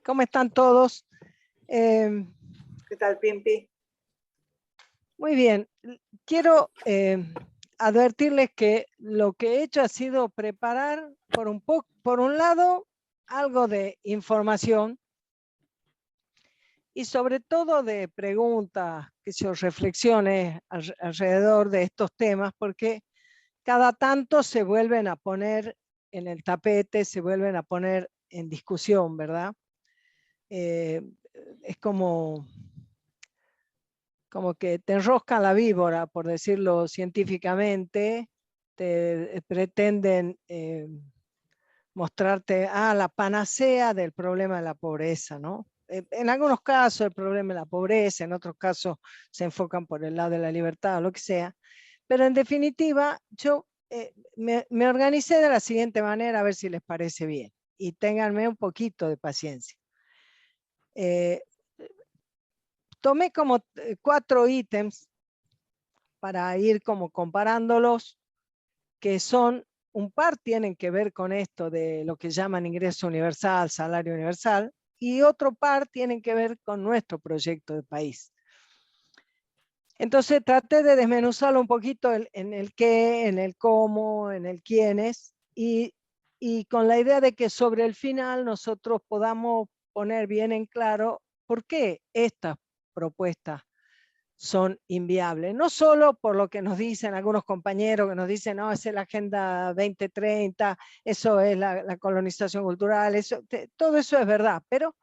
¿Cómo están todos? ¿Qué tal, Pimpi? Muy bien. Quiero advertirles que lo que he hecho ha sido preparar por un lado algo de información y sobre todo de preguntas, reflexiones alrededor de estos temas, porque cada tanto se vuelven a poner en el tapete, se vuelven a poner en discusión, ¿verdad? Es como que te enroscan la víbora, por decirlo científicamente, te pretenden mostrarte la panacea del problema de la pobreza, ¿no? En algunos casos el problema de la pobreza, en otros casos se enfocan por el lado de la libertad o lo que sea, pero en definitiva yo me organicé de la siguiente manera, a ver si les parece bien, y ténganme un poquito de paciencia. Tomé como 4 ítems para ir como comparándolos, que son, un par tienen que ver con esto de lo que llaman ingreso universal, salario universal, y otro par tienen que ver con nuestro proyecto de país. Entonces traté de desmenuzarlo un poquito en el qué, en el cómo, en el quiénes, y con la idea de que sobre el final nosotros podamos poner bien en claro por qué estas propuestas son inviables. No solo por lo que nos dicen algunos compañeros que nos dicen, no, esa es la Agenda 2030, eso es la colonización cultural, todo eso es verdad, pero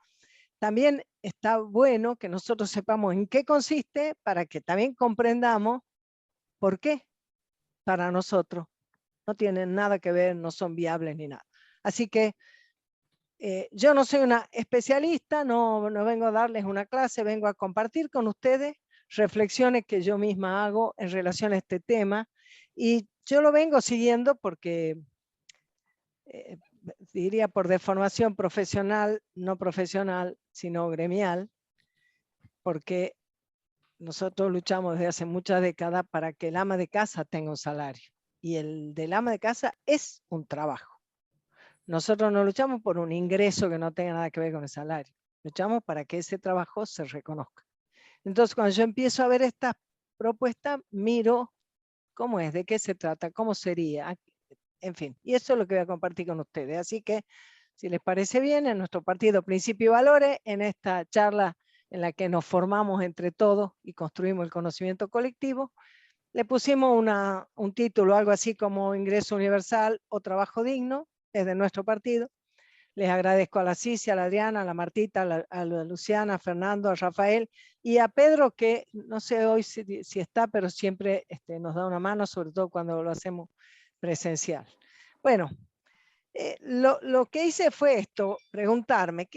también está bueno que nosotros sepamos en qué consiste para que también comprendamos por qué para nosotros no tienen nada que ver, no son viables ni nada. Así que yo no soy una especialista, no vengo a darles una clase, vengo a compartir con ustedes reflexiones que yo misma hago en relación a este tema, y yo lo vengo siguiendo porque diría por deformación profesional, no profesional, sino gremial, porque nosotros luchamos desde hace muchas décadas para que el ama de casa tenga un salario, y el del ama de casa es un trabajo. Nosotros no luchamos por un ingreso que no tenga nada que ver con el salario. Luchamos para que ese trabajo se reconozca. Entonces, cuando yo empiezo a ver esta propuesta, miro cómo es, de qué se trata, cómo sería, en fin. Y eso es lo que voy a compartir con ustedes. Así que, si les parece bien, en nuestro partido Principio y Valores, en esta charla en la que nos formamos entre todos y construimos el conocimiento colectivo, le pusimos un título, algo así como Ingreso Universal o Trabajo Digno, desde nuestro partido. Les agradezco a la Cici, a la Adriana, a la Martita, a la Luciana, a Fernando, a Rafael y a Pedro, que no sé hoy si está, pero siempre nos da una mano, sobre todo cuando lo hacemos presencial. Bueno, lo que hice fue esto, preguntarme,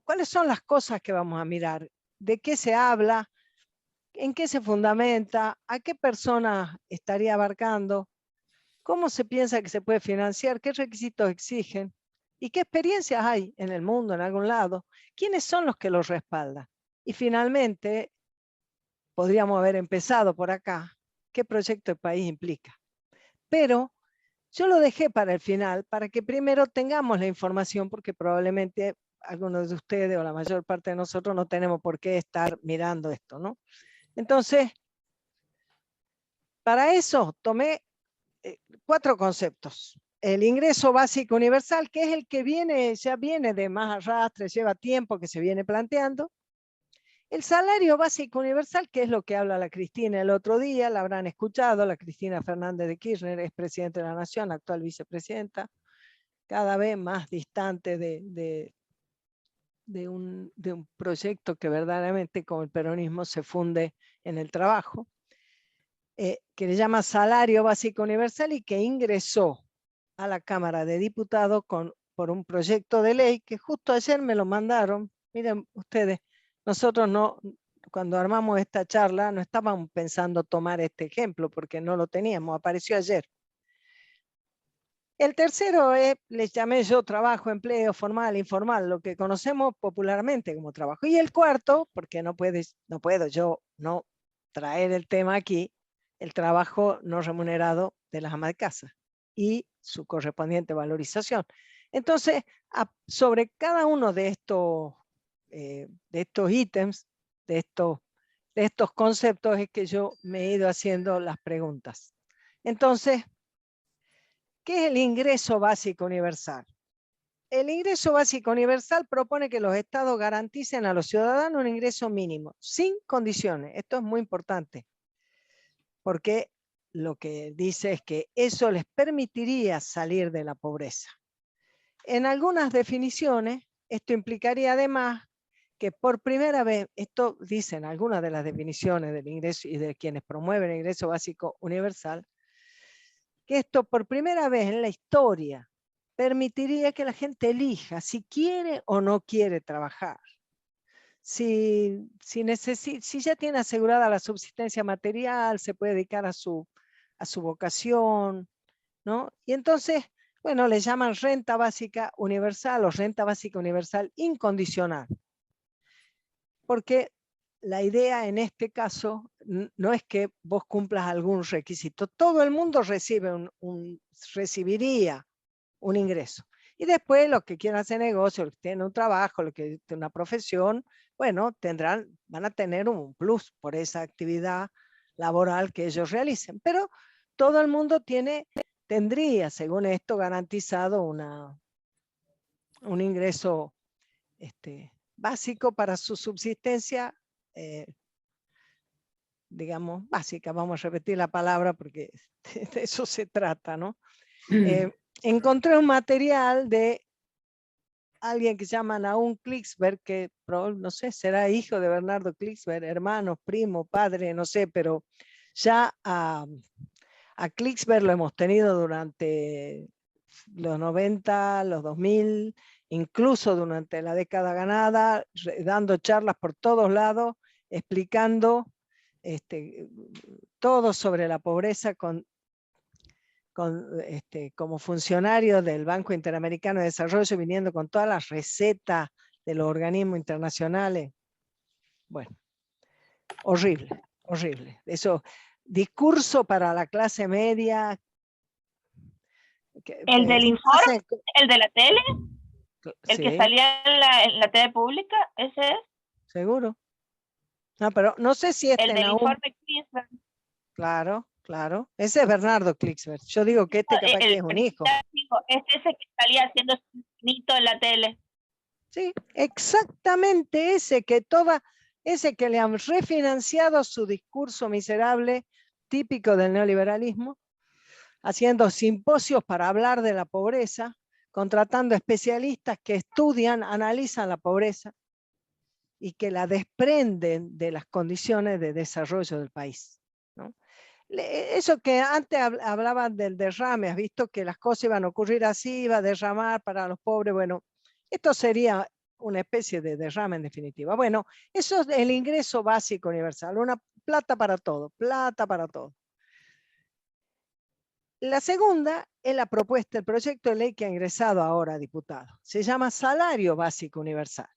¿cuáles son las cosas que vamos a mirar? ¿De qué se habla? ¿En qué se fundamenta? ¿A qué personas estaría abarcando? ¿Cómo se piensa que se puede financiar? ¿Qué requisitos exigen? ¿Y qué experiencias hay en el mundo, en algún lado? ¿Quiénes son los que los respaldan? Y finalmente, podríamos haber empezado por acá. ¿Qué proyecto de país implica? Pero yo lo dejé para el final, para que primero tengamos la información, porque probablemente algunos de ustedes o la mayor parte de nosotros no tenemos por qué estar mirando esto, ¿no? Entonces, para eso tomé 4 conceptos. El ingreso básico universal, que es el que ya viene de más arrastre, lleva tiempo que se viene planteando. El salario básico universal, que es lo que habla la Cristina el otro día, la habrán escuchado, la Cristina Fernández de Kirchner, es presidenta de la Nación, actual vicepresidenta, cada vez más distante de un proyecto que verdaderamente con el peronismo se funde en el trabajo, que le llama salario básico universal y que ingresó a la Cámara de Diputados por un proyecto de ley que justo ayer me lo mandaron. Miren ustedes, nosotros cuando armamos esta charla no estábamos pensando tomar este ejemplo porque no lo teníamos, apareció ayer. El tercero les llamé yo trabajo, empleo, formal, informal, lo que conocemos popularmente como trabajo. Y el cuarto, porque no puedo yo no traer el tema aquí, el trabajo no remunerado de las amas de casa y su correspondiente valorización. Entonces, sobre cada uno de estos ítems, de estos conceptos, es que yo me he ido haciendo las preguntas. Entonces, ¿qué es el ingreso básico universal? El ingreso básico universal propone que los estados garanticen a los ciudadanos un ingreso mínimo, sin condiciones. Esto es muy importante, porque lo que dice es que eso les permitiría salir de la pobreza. En algunas definiciones, esto implicaría además que por primera vez, esto dicen algunas de las definiciones del ingreso y de quienes promueven el ingreso básico universal, que esto por primera vez en la historia permitiría que la gente elija si quiere o no quiere trabajar. Si ya tiene asegurada la subsistencia material, se puede dedicar a su vocación, ¿no? Y entonces, bueno, le llaman renta básica universal o renta básica universal incondicional. Porque la idea en este caso no es que vos cumplas algún requisito. Todo el mundo recibiría un ingreso. Y después los que quieran hacer negocio, los que tienen un trabajo, los que tienen una profesión, bueno, van a tener un plus por esa actividad laboral que ellos realicen. Pero todo el mundo tendría, según esto, garantizado un ingreso básico para su subsistencia, digamos, básica. Vamos a repetir la palabra porque de eso se trata, ¿no? Encontré un material de alguien que se llama Nahum Klicksberg, que no sé, será hijo de Bernardo Klicksberg, hermano, primo, padre, no sé, pero ya a Klicksberg lo hemos tenido durante los 90, los 2000, incluso durante la década ganada, dando charlas por todos lados, explicando todo sobre la pobreza como funcionario del Banco Interamericano de Desarrollo, viniendo con todas las recetas de los organismos internacionales. Bueno, horrible, horrible. Eso, discurso para la clase media. ¿El del informe? ¿El de la tele? ¿El sí, que salía en la tele pública? ¿Ese es? Seguro. No, pero no sé si el del informe Klicksberg. Claro, claro. Ese es Bernardo Klicksberg. Yo digo que capaz que es un hijo. Es ese que salía haciendo nito en la tele. Sí, exactamente ese que le han refinanciado su discurso miserable, típico del neoliberalismo, haciendo simposios para hablar de la pobreza, contratando especialistas que estudian, analizan la pobreza y que la desprenden de las condiciones de desarrollo del país, ¿no? Eso que antes hablaban del derrame, has visto que las cosas iban a ocurrir así, iba a derramar para los pobres. Bueno, esto sería una especie de derrame en definitiva. Bueno, eso es el ingreso básico universal, una plata para todo, plata para todo. La segunda es la propuesta, el proyecto de ley que ha ingresado ahora a diputado. Se llama Salario Básico Universal.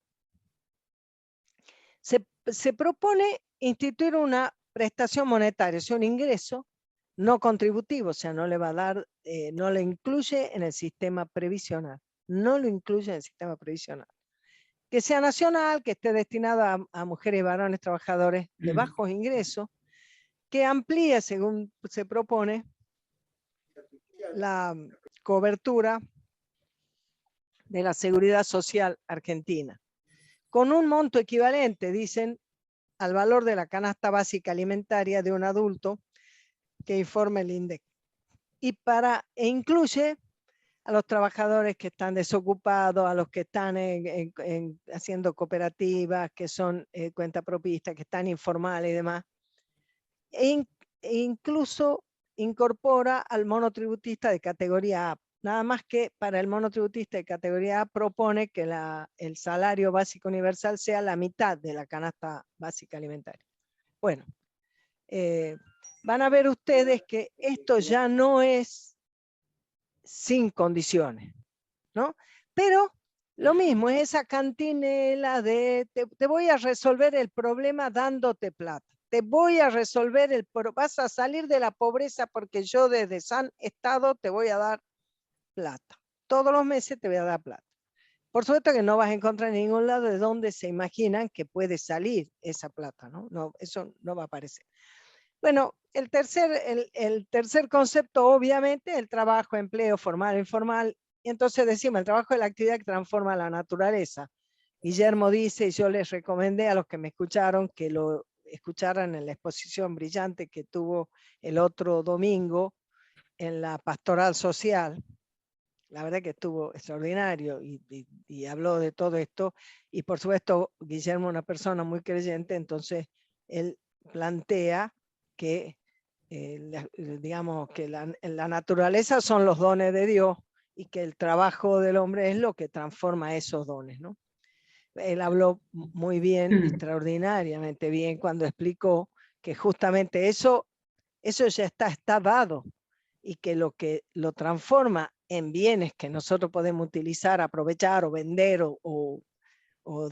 Se propone instituir una prestación monetaria, o sea, un ingreso no contributivo, o sea, no le va a dar, no le incluye en el sistema previsional, no lo incluye en el sistema previsional. Que sea nacional, que esté destinado a mujeres y varones trabajadores de bajos ingresos, que amplíe, según se propone, la cobertura de la seguridad social argentina, con un monto equivalente, dicen, al valor de la canasta básica alimentaria de un adulto que informe el INDEC. E incluye a los trabajadores que están desocupados, a los que están haciendo cooperativas, que son cuentapropistas, que están informales y demás. E incluso incorpora al monotributista de categoría A. Nada más que para el monotributista de categoría A propone que el salario básico universal sea la mitad de la canasta básica alimentaria. Bueno, van a ver ustedes que esto ya no es sin condiciones, ¿no? Pero lo mismo, es esa cantinela de te voy a resolver el problema dándote plata. Te voy a resolver vas a salir de la pobreza porque yo desde San Estado te voy a dar plata. todos los meses te voy a dar plata. Por supuesto que no vas a encontrar en ningún lado de donde se imaginan que puede salir esa plata, ¿no? No, eso no va a aparecer. Bueno, el tercer concepto, obviamente, el trabajo, empleo, formal, informal. Y entonces decimos, el trabajo es la actividad que transforma la naturaleza. Guillermo dice, y yo les recomendé a los que me escucharon que lo escucharan en la exposición brillante que tuvo el otro domingo en la Pastoral Social. La verdad que estuvo extraordinario y habló de todo esto. Y por supuesto, Guillermo es una persona muy creyente, entonces él plantea que, digamos, que la naturaleza son los dones de Dios y que el trabajo del hombre es lo que transforma esos dones, ¿no? Él habló muy bien, extraordinariamente bien, cuando explicó que justamente eso ya está dado, y que lo transforma en bienes que nosotros podemos utilizar, aprovechar o vender o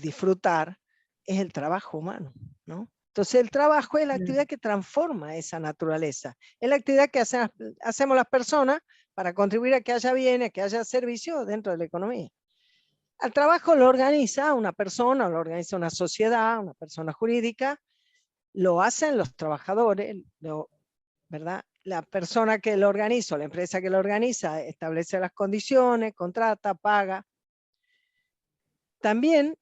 disfrutar, es el trabajo humano, ¿no? Entonces el trabajo es la actividad que transforma esa naturaleza, es la actividad que hacemos las personas para contribuir a que haya bienes, que haya servicios dentro de la economía. Al trabajo lo organiza una persona, lo organiza una sociedad, una persona jurídica, lo hacen los trabajadores, ¿verdad? La persona que lo organiza, la empresa que lo organiza, establece las condiciones, contrata, paga. También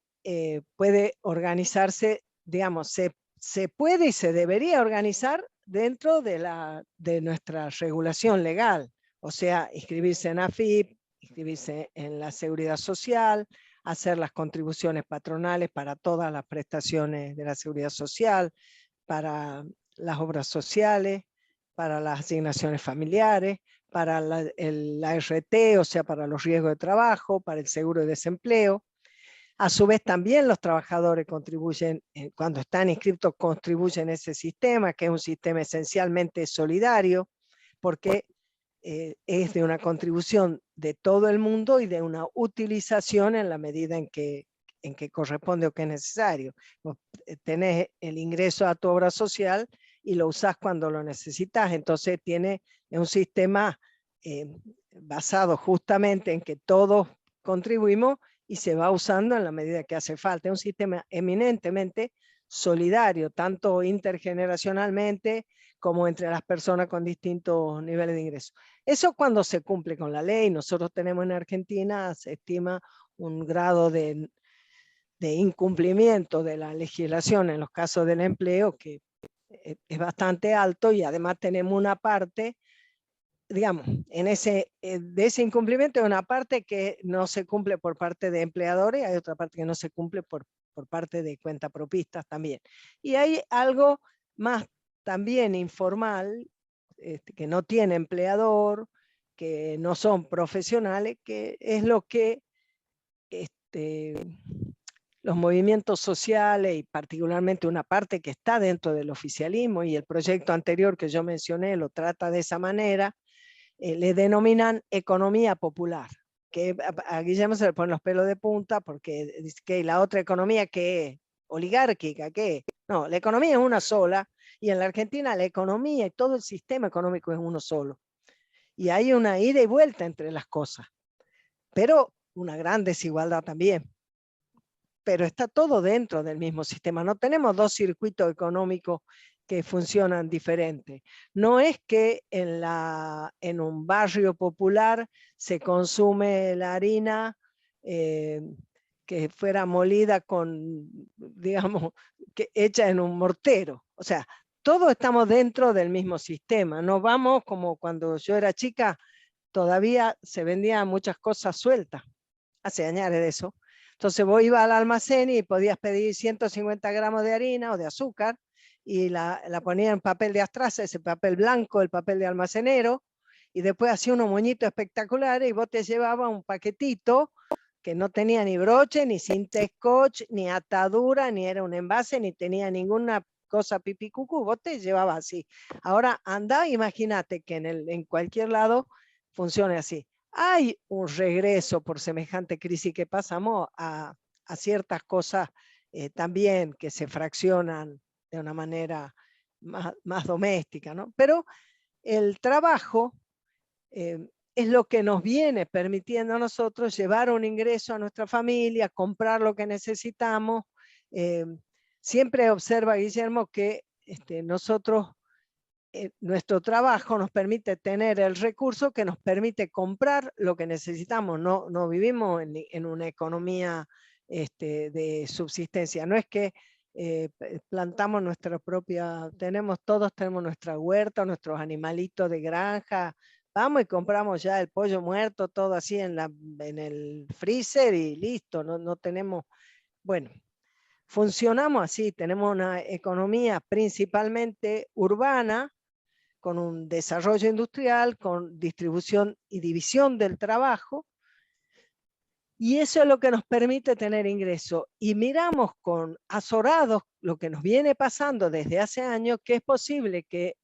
puede organizarse, digamos, se puede y se debería organizar dentro de nuestra regulación legal, o sea, inscribirse en AFIP, inscribirse en la Seguridad Social, hacer las contribuciones patronales para todas las prestaciones de la Seguridad Social, para las obras sociales, para las asignaciones familiares, para la RT, o sea, para los riesgos de trabajo, para el seguro de desempleo. A su vez también los trabajadores contribuyen, cuando están inscritos, contribuyen a ese sistema, que es un sistema esencialmente solidario, porque es de una contribución de todo el mundo y de una utilización en la medida en que corresponde o que es necesario. Vos tenés el ingreso a tu obra social y lo usás cuando lo necesitas, entonces tiene un sistema basado justamente en que todos contribuimos y se va usando en la medida que hace falta. Es un sistema eminentemente solidario, tanto intergeneracionalmente como entre las personas con distintos niveles de ingreso. Eso cuando se cumple con la ley. Nosotros tenemos en Argentina, se estima un grado de incumplimiento de la legislación en los casos del empleo que es bastante alto, y además tenemos una parte, digamos, de ese incumplimiento hay una parte que no se cumple por parte de empleadores, hay otra parte que no se cumple por parte de cuentapropistas también. Y hay algo más también informal, que no tiene empleador, que no son profesionales, que es lo que los movimientos sociales y particularmente una parte que está dentro del oficialismo, y el proyecto anterior que yo mencioné lo trata de esa manera, le denominan economía popular, que a Guillermo se le ponen los pelos de punta porque dice que la otra economía que es oligárquica, que no, la economía es una sola, y en la Argentina la economía y todo el sistema económico es uno solo, y hay una ida y vuelta entre las cosas, pero una gran desigualdad también. Pero está todo dentro del mismo sistema. No tenemos dos circuitos económicos que funcionan diferentes. No es que en un barrio popular se consume la harina que fuera molida digamos, hecha en un mortero. O sea, todos estamos dentro del mismo sistema. No vamos como cuando yo era chica, todavía se vendían muchas cosas sueltas. Hace años de eso. Entonces vos ibas al almacén y podías pedir 150 gramos de harina o de azúcar y la ponías en papel de astraza, ese papel blanco, el papel de almacenero, y después hacía unos moñitos espectaculares y vos te llevabas un paquetito que no tenía ni broche, ni cinta scotch, ni atadura, ni era un envase, ni tenía ninguna cosa pipí cucú, vos te llevabas así. Ahora anda, imagínate que en cualquier lado funcione así. Hay un regreso por semejante crisis que pasamos a ciertas cosas también que se fraccionan de una manera más doméstica, ¿no? Pero el trabajo es es lo que nos viene permitiendo a nosotros llevar un ingreso a nuestra familia, comprar lo que necesitamos. Siempre observa Guillermo que nosotros, nuestro trabajo nos permite tener el recurso que nos permite comprar lo que necesitamos. No vivimos en una economía de subsistencia. No es que plantamos nuestra propia, todos tenemos nuestra huerta, nuestros animalitos de granja, vamos y compramos ya el pollo muerto, todo así en el freezer y listo, no tenemos, bueno, funcionamos así, tenemos una economía principalmente urbana, con un desarrollo industrial, con distribución y división del trabajo, y eso es lo que nos permite tener ingresos. Y miramos con azorados lo que nos viene pasando desde hace años, que es posible que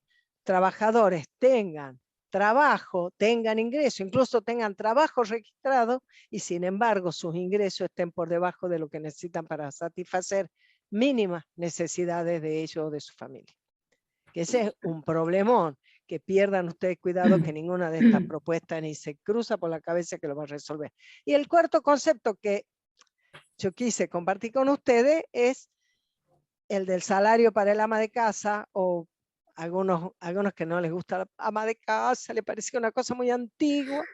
trabajadores tengan trabajo, tengan ingreso, incluso tengan trabajo registrado, y sin embargo sus ingresos estén por debajo de lo que necesitan para satisfacer mínimas necesidades de ellos o de su familia. Que ese es un problemón, que pierdan ustedes cuidado que ninguna de estas propuestas ni se cruza por la cabeza que lo va a resolver. Y el cuarto concepto que yo quise compartir con ustedes es el del salario para el ama de casa, o algunos que no les gusta la ama de casa, le parece una cosa muy antigua.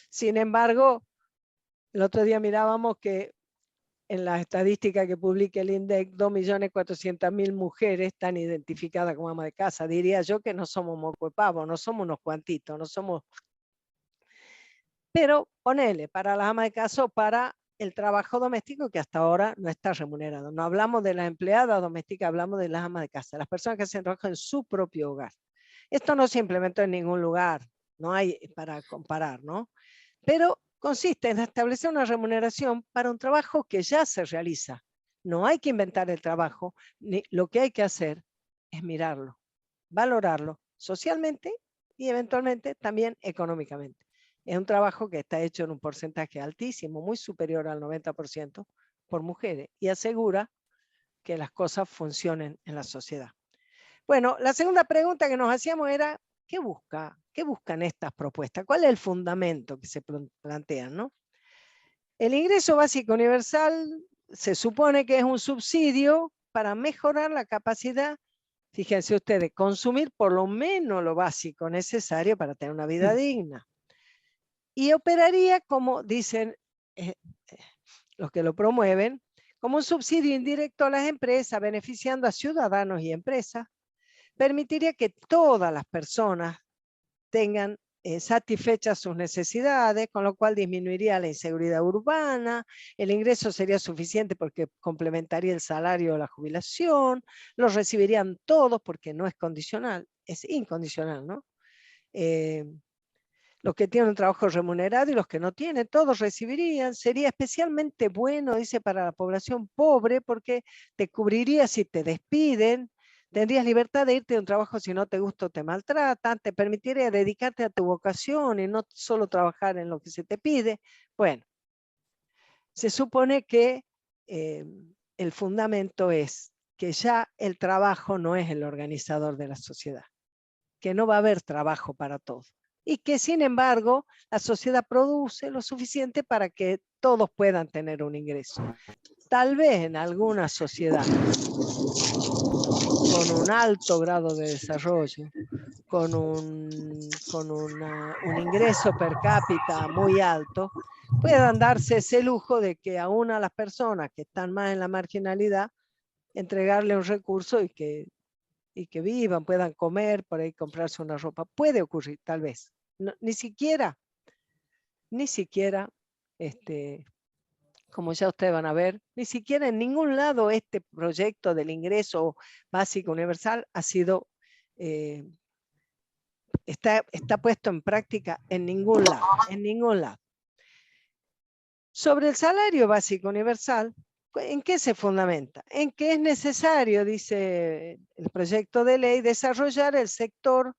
Sin embargo, el otro día mirábamos que en las estadísticas que publica el INDEC, 2.400.000 mujeres están identificadas como ama de casa. Diría yo que no somos moco de pavo, no somos unos cuantitos, no somos... Pero ponele, para las amas de casa o para el trabajo doméstico que hasta ahora no está remunerado. No hablamos de las empleadas domésticas, hablamos de las amas de casa, las personas que hacen trabajo en su propio hogar. Esto no se implementó en ningún lugar, no hay para comparar, ¿no? Pero consiste en establecer una remuneración para un trabajo que ya se realiza. No hay que inventar el trabajo, lo que hay que hacer es mirarlo, valorarlo socialmente y eventualmente también económicamente. Es un trabajo que está hecho en un porcentaje altísimo, muy superior al 90% por mujeres, y asegura que las cosas funcionen en la sociedad. Bueno, la segunda pregunta que nos hacíamos era, ¿qué buscan estas propuestas? ¿Cuál es el fundamento que se plantean, ¿no? El ingreso básico universal se supone que es un subsidio para mejorar la capacidad, fíjense ustedes, consumir por lo menos lo básico necesario para tener una vida digna. Y operaría, como dicen los que lo promueven, como un subsidio indirecto a las empresas, beneficiando a ciudadanos y empresas. Permitiría que todas las personas tengan satisfechas sus necesidades, con lo cual disminuiría la inseguridad urbana, el ingreso sería suficiente porque complementaría el salario o la jubilación, los recibirían todos porque no es condicional, es incondicional, ¿no? Los que tienen un trabajo remunerado y los que no tienen, todos recibirían. Sería especialmente bueno, dice, para la población pobre, porque te cubriría si te despiden, tendrías libertad de irte de un trabajo si no te gusta o te maltratan, te permitiría dedicarte a tu vocación y no solo trabajar en lo que se te pide. Bueno, se supone que el fundamento es que ya el trabajo no es el organizador de la sociedad, que no va a haber trabajo para todos, y que sin embargo la sociedad produce lo suficiente para que todos puedan tener un ingreso. Tal vez en alguna sociedad con un alto grado de desarrollo, con un ingreso per cápita muy alto, puedan darse ese lujo de que aún a las personas que están más en la marginalidad, entregarle un recurso y que vivan, puedan comer, por ahí comprarse una ropa. Puede ocurrir, tal vez. No, ni siquiera, como ya ustedes van a ver, ni siquiera en ningún lado este proyecto del ingreso básico universal ha sido, está puesto en práctica en ningún lado. Sobre el salario básico universal, ¿en qué se fundamenta? En que es necesario, dice el proyecto de ley, desarrollar el sector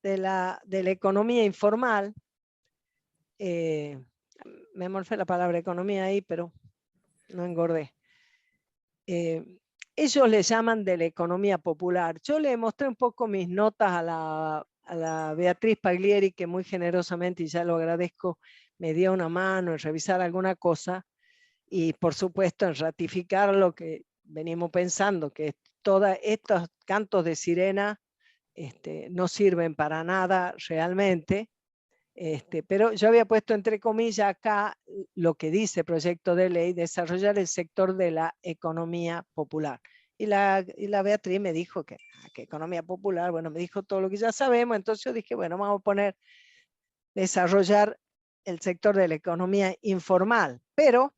de la economía informal. Me morfé la palabra economía ahí, pero no engordé. Ellos le llaman de la economía popular. Yo le mostré un poco mis notas a la a la Beatriz Paglieri, que muy generosamente, y ya lo agradezco, me dio una mano en revisar alguna cosa, y por supuesto en ratificar lo que venimos pensando, que todos estos cantos de sirena no sirven para nada realmente. Pero yo había puesto entre comillas acá lo que dice proyecto de ley, desarrollar el sector de la economía popular. Y la Beatriz me dijo que economía popular, bueno, me dijo todo lo que ya sabemos, entonces yo dije, bueno, vamos a poner desarrollar el sector de la economía informal, pero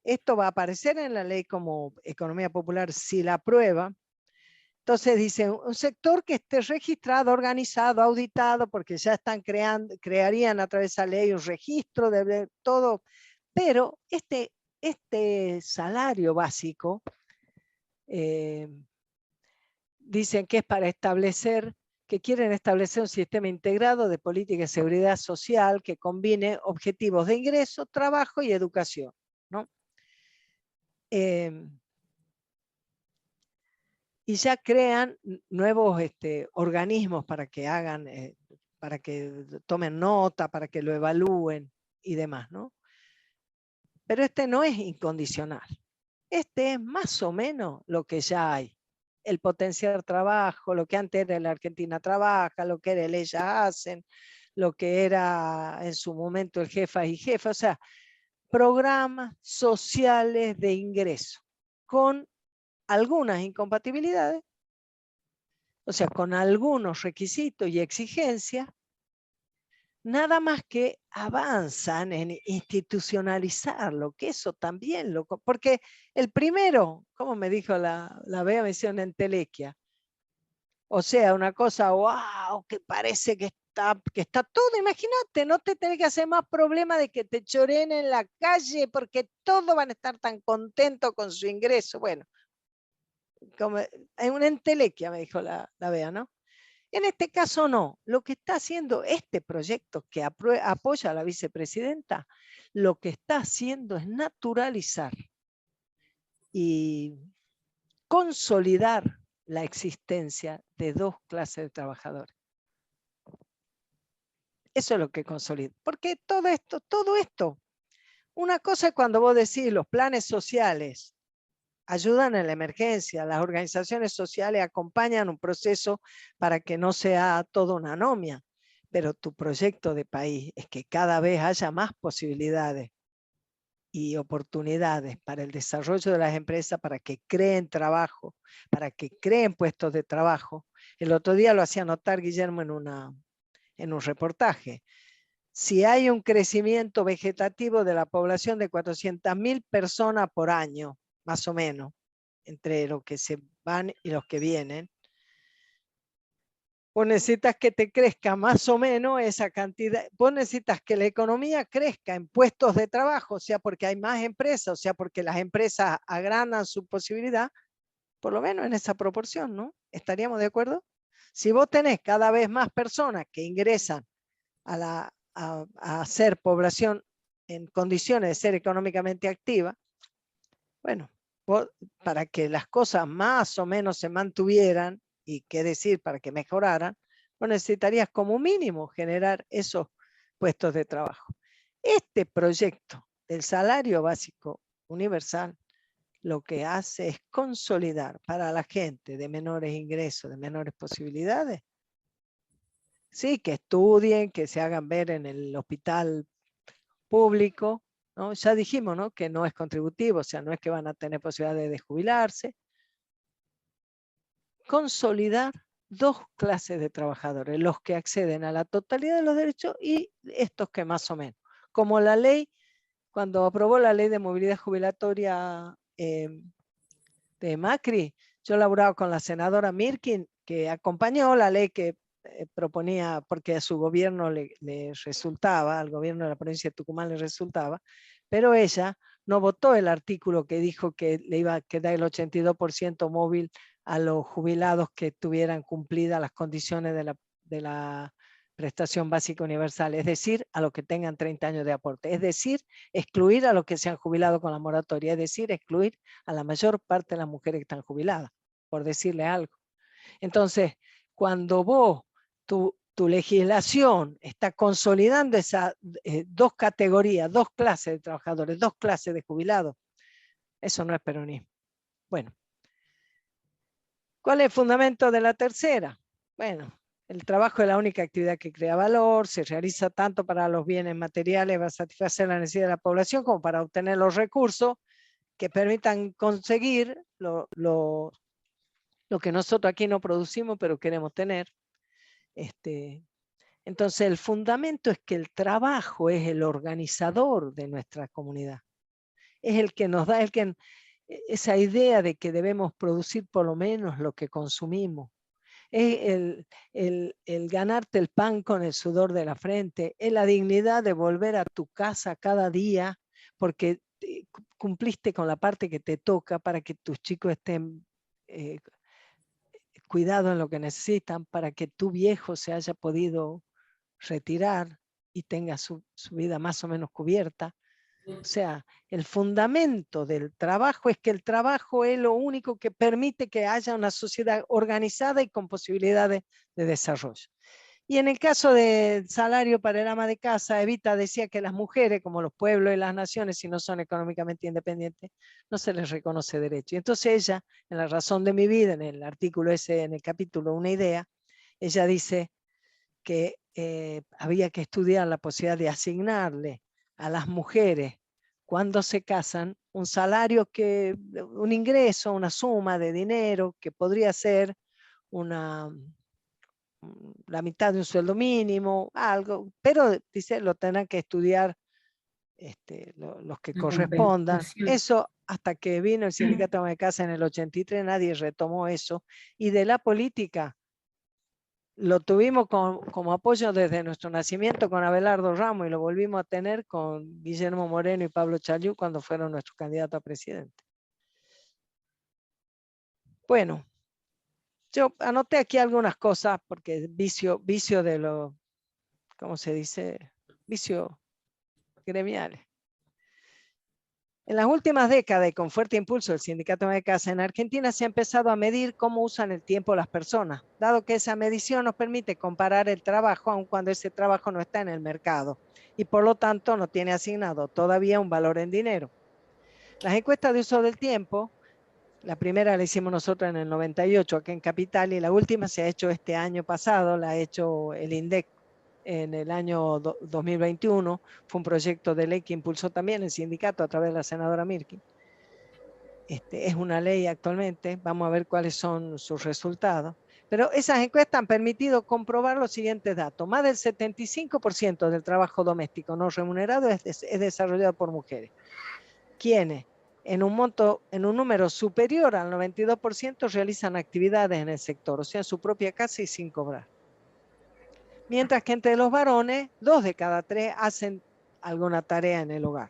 esto va a aparecer en la ley como economía popular si la aprueba. Entonces dice, un sector que esté registrado, organizado, auditado, porque ya están crearían a través de esa ley un registro de todo, pero este salario básico dicen que es para establecer, que quieren establecer un sistema integrado de política de seguridad social que combine objetivos de ingreso, trabajo y educación, ¿no? Y ya crean nuevos organismos para que hagan, para que tomen nota, para que lo evalúen y demás, ¿no? Pero no es incondicional. Es más o menos lo que ya hay. El potenciar trabajo, lo que antes era la Argentina Trabaja, lo que era el Ellas Hacen, lo que era en su momento el Jefas y Jefas, o sea, programas sociales de ingreso, con algunas incompatibilidades, o sea, con algunos requisitos y exigencias, nada más que avanzan en institucionalizarlo, que eso también porque el primero, como me dijo la Bea, me hicieron entelequia, o sea, una cosa, wow, que parece que está todo, imagínate, no te tenés que hacer más problema de que te choren en la calle, porque todos van a estar tan contentos con su ingreso. Bueno, como, hay una entelequia, me dijo la Bea, ¿no? En este caso no, lo que está haciendo este proyecto que apoya a la vicepresidenta, lo que está haciendo es naturalizar y consolidar la existencia de dos clases de trabajadores. Eso es lo que consolida. Porque todo esto, una cosa es cuando vos decís los planes sociales ayudan en la emergencia, las organizaciones sociales acompañan un proceso para que no sea todo una anomia, pero tu proyecto de país es que cada vez haya más posibilidades y oportunidades para el desarrollo de las empresas, para que creen trabajo, para que creen puestos de trabajo. El otro día lo hacía notar Guillermo en un reportaje. Si hay un crecimiento vegetativo de la población de 400.000 personas por año, más o menos, entre los que se van y los que vienen, vos necesitas que te crezca más o menos esa cantidad, vos necesitas que la economía crezca en puestos de trabajo, o sea, porque hay más empresas, o sea, porque las empresas agrandan su posibilidad, por lo menos en esa proporción, ¿no? ¿Estaríamos de acuerdo? Si vos tenés cada vez más personas que ingresan a ser población en condiciones de ser económicamente activa, bueno, para que las cosas más o menos se mantuvieran, y qué decir, para que mejoraran, vos necesitarías como mínimo generar esos puestos de trabajo. Este proyecto del salario básico universal lo que hace es consolidar para la gente de menores ingresos, de menores posibilidades, sí, que estudien, que se hagan ver en el hospital público, ¿no? Ya dijimos, ¿no?, que no es contributivo, o sea, no es que van a tener posibilidad de jubilarse. Consolidar dos clases de trabajadores, los que acceden a la totalidad de los derechos y estos que más o menos. Como la ley, cuando aprobó la ley de movilidad jubilatoria de Macri, yo laboraba con la senadora Mirkin, que acompañó la ley que proponía, porque a su gobierno le resultaba, al gobierno de la provincia de Tucumán le resultaba, pero ella no votó el artículo que dijo que le iba a quedar el 82% móvil a los jubilados que tuvieran cumplidas las condiciones de la prestación básica universal, es decir, a los que tengan 30 años de aporte, es decir, excluir a los que se han jubilado con la moratoria, es decir, excluir a la mayor parte de las mujeres que están jubiladas, por decirle algo. Entonces, cuando vos, tu tu legislación está consolidando esas dos categorías, dos clases de trabajadores, dos clases de jubilados, eso no es peronismo. Bueno, ¿cuál es el fundamento de la tercera? Bueno, el trabajo es la única actividad que crea valor, se realiza tanto para los bienes materiales, para satisfacer la necesidad de la población, como para obtener los recursos que permitan conseguir lo que nosotros aquí no producimos, pero queremos tener. Entonces, el fundamento es que el trabajo es el organizador de nuestra comunidad. Es el que nos da esa idea de que debemos producir por lo menos lo que consumimos. Es el ganarte el pan con el sudor de la frente. Es la dignidad de volver a tu casa cada día porque cumpliste con la parte que te toca para que tus chicos estén cuidados en lo que necesitan, para que tu viejo se haya podido retirar y tenga su vida más o menos cubierta. O sea, el fundamento del trabajo es que el trabajo es lo único que permite que haya una sociedad organizada y con posibilidades de desarrollo. Y en el caso del salario para el ama de casa, Evita decía que las mujeres, como los pueblos y las naciones, si no son económicamente independientes, no se les reconoce derecho. Y entonces ella, en La razón de mi vida, en el artículo ese, en el capítulo Una idea, ella dice que había que estudiar la posibilidad de asignarle a las mujeres cuando se casan un salario, un ingreso, una suma de dinero que podría ser la mitad de un sueldo mínimo, algo, pero dice, lo tendrán que estudiar los que correspondan. Eso hasta que vino el sindicato de casa en el 83, nadie retomó eso. Y de la política, lo tuvimos como apoyo desde nuestro nacimiento con Abelardo Ramos y lo volvimos a tener con Guillermo Moreno y Pablo Chayú cuando fueron nuestros candidatos a presidente. Bueno, yo anoté aquí algunas cosas porque vicio de lo, ¿cómo se dice? Vicio gremiales. En las últimas décadas y con fuerte impulso del sindicato de casa en Argentina se ha empezado a medir cómo usan el tiempo las personas, dado que esa medición nos permite comparar el trabajo aun cuando ese trabajo no está en el mercado y por lo tanto no tiene asignado todavía un valor en dinero. Las encuestas de uso del tiempo, la primera la hicimos nosotros en el 98 aquí en Capital y la última se ha hecho este año pasado, la ha hecho el INDEC en el año 2021, fue un proyecto de ley que impulsó también el sindicato a través de la senadora Mirkin. Es una ley actualmente, vamos a ver cuáles son sus resultados. Pero esas encuestas han permitido comprobar los siguientes datos. Más del 75% del trabajo doméstico no remunerado es desarrollado por mujeres, quienes en un número superior al 92% realizan actividades en el sector, o sea, en su propia casa y sin cobrar. Mientras que entre los varones, 2 de cada 3 hacen alguna tarea en el hogar.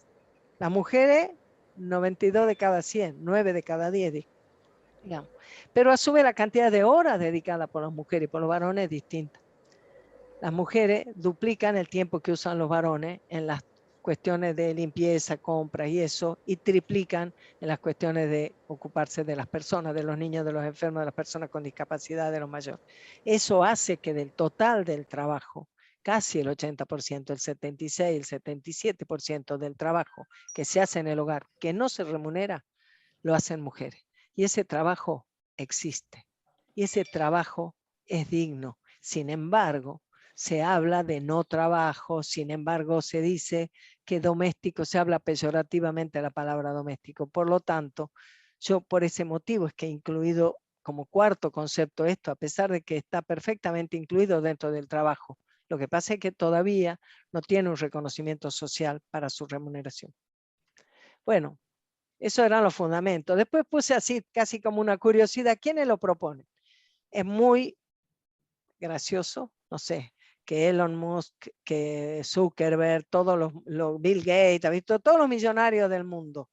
Las mujeres, 92 de cada 100, 9 de cada 10, digamos. Pero a su vez la cantidad de horas dedicadas por las mujeres y por los varones es distinta. Las mujeres duplican el tiempo que usan los varones en las cuestiones de limpieza, compras y eso, y triplican en las cuestiones de ocuparse de las personas, de los niños, de los enfermos, de las personas con discapacidad, de los mayores. Eso hace que del total del trabajo, casi el 80%, el 76, el 77% del trabajo que se hace en el hogar, que no se remunera, lo hacen mujeres. Y ese trabajo existe. Y ese trabajo es digno. Sin embargo, se habla de no trabajo, sin embargo se dice que doméstico, se habla peyorativamente la palabra doméstico. Por lo tanto, yo por ese motivo es que he incluido como cuarto concepto esto, a pesar de que está perfectamente incluido dentro del trabajo. Lo que pasa es que todavía no tiene un reconocimiento social para su remuneración. Bueno, esos eran los fundamentos. Después puse así casi como una curiosidad, ¿quiénes lo proponen? Es muy gracioso, no sé, que Elon Musk, que Zuckerberg, todos los Bill Gates, ¿ha visto? Todos los millonarios del mundo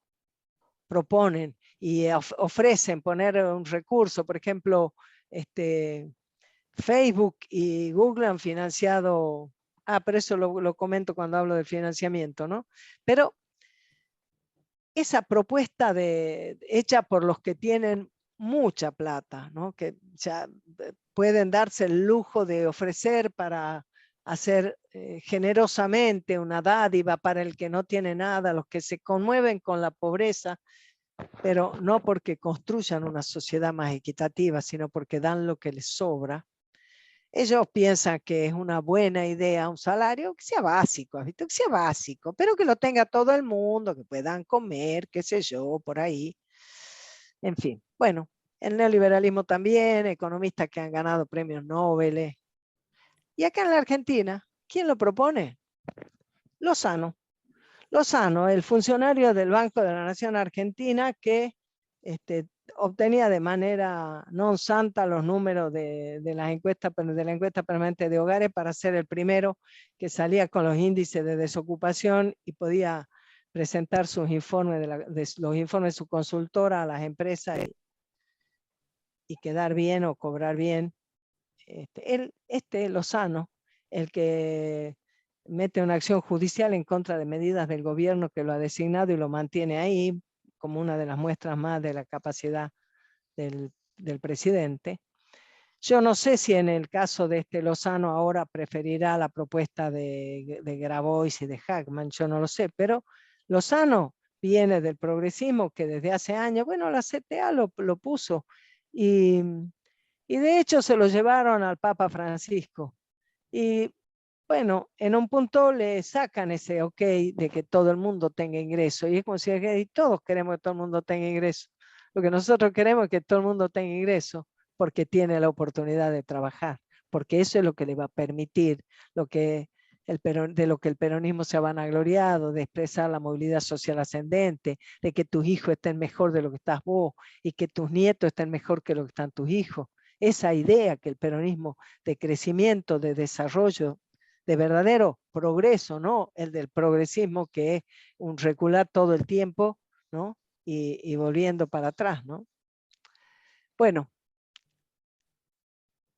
proponen y ofrecen poner un recurso. Por ejemplo, Facebook y Google han financiado, pero eso lo comento cuando hablo del financiamiento, ¿no? Pero esa propuesta hecha por los que tienen mucha plata, ¿no? Que ya pueden darse el lujo de ofrecer para hacer generosamente una dádiva para el que no tiene nada, los que se conmueven con la pobreza, pero no porque construyan una sociedad más equitativa, sino porque dan lo que les sobra. Ellos piensan que es una buena idea un salario que sea básico, ¿viste? Que sea básico, pero que lo tenga todo el mundo, que puedan comer, qué sé yo, por ahí. En fin, bueno, el neoliberalismo también, economistas que han ganado premios Nobel. Y acá en la Argentina, ¿quién lo propone? Lozano. Lozano, el funcionario del Banco de la Nación Argentina que obtenía de manera non santa los números de la encuesta permanente de hogares para ser el primero que salía con los índices de desocupación y podía presentar sus informes los informes de su consultora a las empresas y quedar bien o cobrar bien. Lozano, el que mete una acción judicial en contra de medidas del gobierno que lo ha designado y lo mantiene ahí como una de las muestras más de la capacidad del presidente. Yo no sé si en el caso de Lozano ahora preferirá la propuesta de Grabois y de Hackman, yo no lo sé, pero Lozano viene del progresismo que desde hace años, bueno, la CTA lo puso y de hecho se lo llevaron al Papa Francisco. Y bueno, en un punto le sacan ese ok de que todo el mundo tenga ingreso. Y es como si todos queremos que todo el mundo tenga ingreso. Lo que nosotros queremos es que todo el mundo tenga ingreso porque tiene la oportunidad de trabajar. Porque eso es lo que le va a permitir de lo que el peronismo se ha vanagloriado, de expresar la movilidad social ascendente, de que tus hijos estén mejor de lo que estás vos y que tus nietos estén mejor que lo que están tus hijos. Esa idea que el peronismo de crecimiento, de desarrollo, de verdadero progreso, ¿no? El del progresismo que es un recular todo el tiempo, ¿no? Y volviendo para atrás, ¿no? Bueno,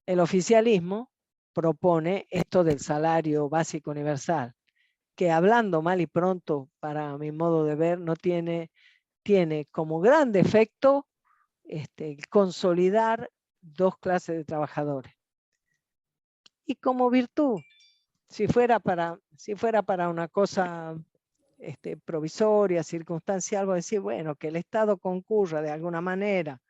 el oficialismo propone esto del salario básico universal, que hablando mal y pronto, para mi modo de ver, no tiene como gran defecto consolidar dos clases de trabajadores. Y como virtud, si fuera para una cosa provisoria, circunstancial, algo decir, bueno, que el Estado concurra de alguna manera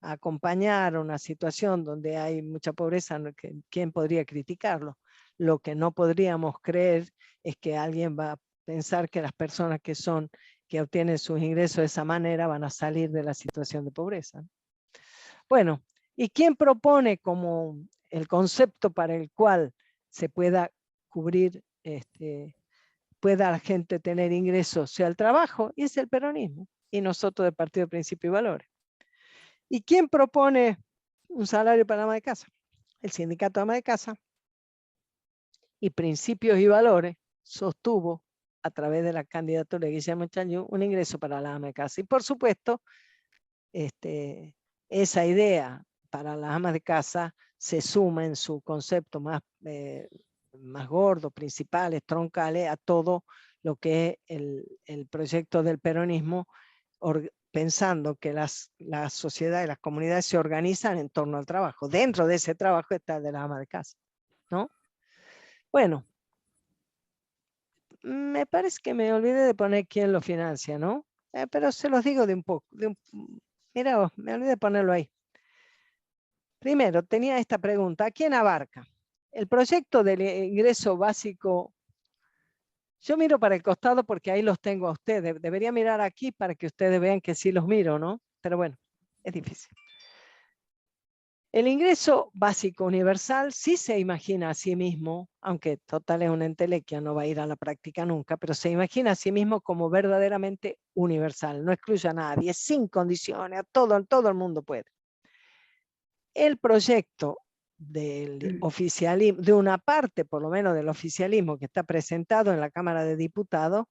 a acompañar una situación donde hay mucha pobreza, ¿quién podría criticarlo? Lo que no podríamos creer es que alguien va a pensar que las personas que obtienen sus ingresos de esa manera van a salir de la situación de pobreza. Bueno, ¿y quién propone como el concepto para el cual se pueda cubrir, pueda la gente tener ingresos, sea el trabajo? Y es el peronismo, y nosotros del Partido de Principios y Valores. ¿Y quién propone un salario para ama de casa? El Sindicato de Ama de Casa, y Principios y Valores sostuvo a través de la candidatura de Guillermo Chanyú un ingreso para la ama de casa. Y por supuesto, esa idea para las amas de casa se suma en su concepto más gordo, principales, troncales, a todo lo que es el proyecto del peronismo, pensando que la sociedad y las comunidades se organizan en torno al trabajo. Dentro de ese trabajo está el de la ama de casa, ¿no? Bueno, me parece que me olvidé de poner quién lo financia, ¿no? Pero se los digo de un poco. Mira, me olvidé de ponerlo ahí. Primero, tenía esta pregunta: ¿a quién abarca? El proyecto del ingreso básico, yo miro para el costado porque ahí los tengo a ustedes. Debería mirar aquí para que ustedes vean que sí los miro, ¿no? Pero bueno, es difícil. El ingreso básico universal sí se imagina a sí mismo, aunque total es una entelequia, no va a ir a la práctica nunca, pero se imagina a sí mismo como verdaderamente universal. No excluye a nadie, sin condiciones, todo el mundo puede. El proyecto del oficialismo, de una parte por lo menos del oficialismo que está presentado en la Cámara de Diputados,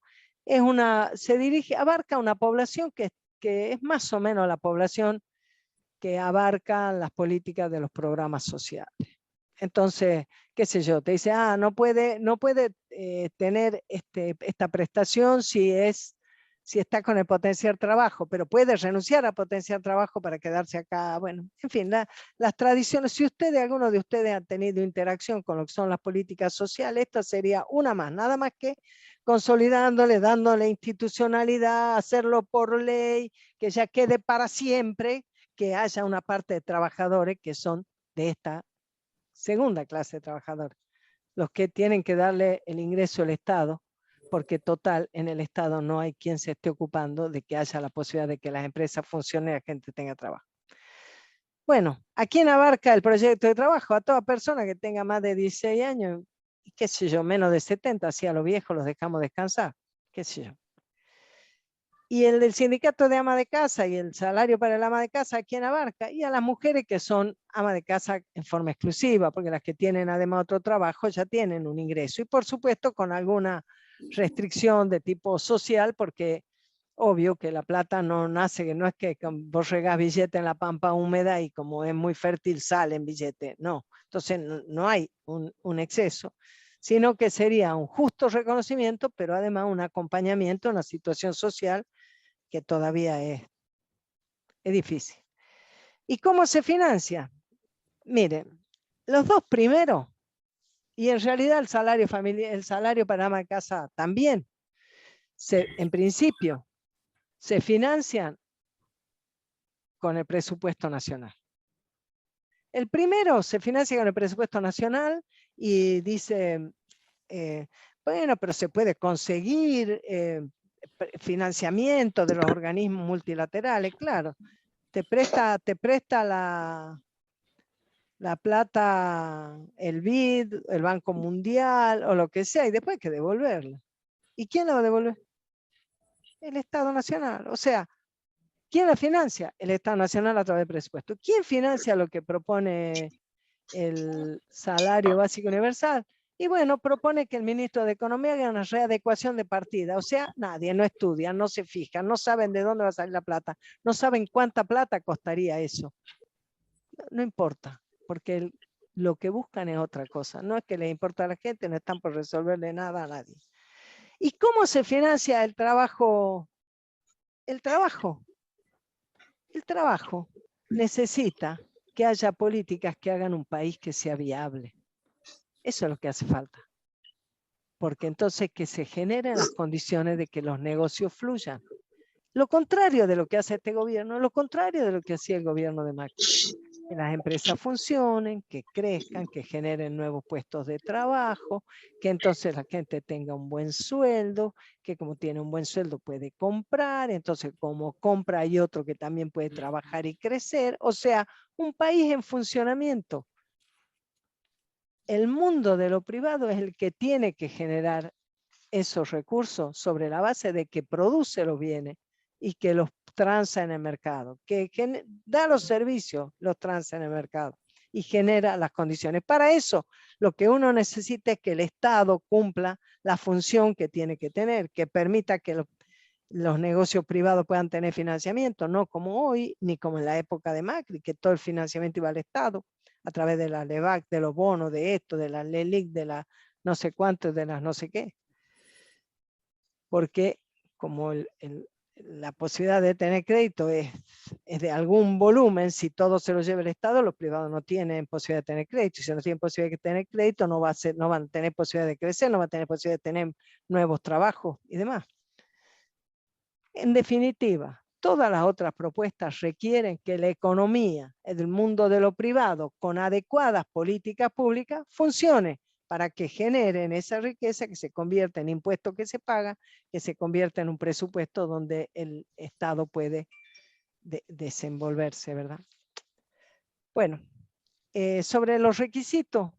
abarca una población que es más o menos la población que abarca las políticas de los programas sociales. Entonces, qué sé yo, te dice, no puede tener esta prestación si si está con el potenciar trabajo, pero puede renunciar a potenciar trabajo para quedarse acá. Bueno, en fin, las tradiciones, si alguno de ustedes ha tenido interacción con lo que son las políticas sociales, esta sería una más, nada más que consolidándole, dándole institucionalidad, hacerlo por ley, que ya quede para siempre, que haya una parte de trabajadores que son de esta segunda clase de trabajadores, los que tienen que darle el ingreso al Estado, porque total, en el Estado no hay quien se esté ocupando de que haya la posibilidad de que las empresas funcionen y la gente tenga trabajo. Bueno, ¿a quién abarca el proyecto de trabajo? A toda persona que tenga más de 16 años, y qué sé yo, menos de 70, así a los viejos los dejamos descansar, qué sé yo. Y el del sindicato de ama de casa y el salario para el ama de casa, ¿a quién abarca? Y a las mujeres que son ama de casa en forma exclusiva, porque las que tienen además otro trabajo ya tienen un ingreso. Y por supuesto con alguna restricción de tipo social, porque obvio que la plata no nace, que no es que vos regás billete en la pampa húmeda y como es muy fértil sale en billete, no. Entonces no hay un exceso, sino que sería un justo reconocimiento, pero además un acompañamiento, una situación social que todavía es difícil. ¿Y cómo se financia? Miren, los dos primeros, y en realidad el salario familiar, el salario para ama de casa también, en principio, se financian con el presupuesto nacional. El primero se financia con el presupuesto nacional y dice, bueno, pero se puede conseguir financiamiento de los organismos multilaterales, claro. Te presta la plata, el BID, el Banco Mundial o lo que sea, y después hay que devolverla. ¿Y quién la va a devolver? El Estado Nacional. O sea, ¿quién la financia? El Estado Nacional a través del presupuesto. ¿Quién financia lo que propone el salario básico universal? Y bueno, propone que el ministro de Economía haga una readecuación de partida. O sea, nadie, no estudia, no se fija, no saben de dónde va a salir la plata, no saben cuánta plata costaría eso. No importa, porque lo que buscan es otra cosa. No es que les importa a la gente, no están por resolverle nada a nadie. ¿Y cómo se financia el trabajo? El trabajo necesita que haya políticas que hagan un país que sea viable. Eso es lo que hace falta. Porque entonces que se generen las condiciones de que los negocios fluyan. Lo contrario de lo que hace este gobierno, lo contrario de lo que hacía el gobierno de Macri. Que las empresas funcionen, que crezcan, que generen nuevos puestos de trabajo, que entonces la gente tenga un buen sueldo, que como tiene un buen sueldo puede comprar, entonces como compra hay otro que también puede trabajar y crecer, o sea, un país en funcionamiento. El mundo de lo privado es el que tiene que generar esos recursos sobre la base de que produce los bienes y que los transa en el mercado, que da los servicios, los transa en el mercado y genera las condiciones. Para eso, lo que uno necesita es que el Estado cumpla la función que tiene que tener, que permita que los negocios privados puedan tener financiamiento, no como hoy, ni como en la época de Macri, que todo el financiamiento iba al Estado, a través de la LEVAC, de los bonos, de esto, de la LELIC, de la no sé cuánto, de las no sé qué. Porque como la posibilidad de tener crédito es de algún volumen, si todo se lo lleva el Estado, los privados no tienen posibilidad de tener crédito. Si no tienen posibilidad de tener crédito, no van a tener posibilidad de crecer, no van a tener posibilidad de tener nuevos trabajos y demás. En definitiva, todas las otras propuestas requieren que la economía, el mundo de lo privado, con adecuadas políticas públicas, funcione para que generen esa riqueza que se convierta en impuestos que se pagan, que se convierta en un presupuesto donde el Estado puede desenvolverse, ¿verdad? Bueno, sobre los requisitos,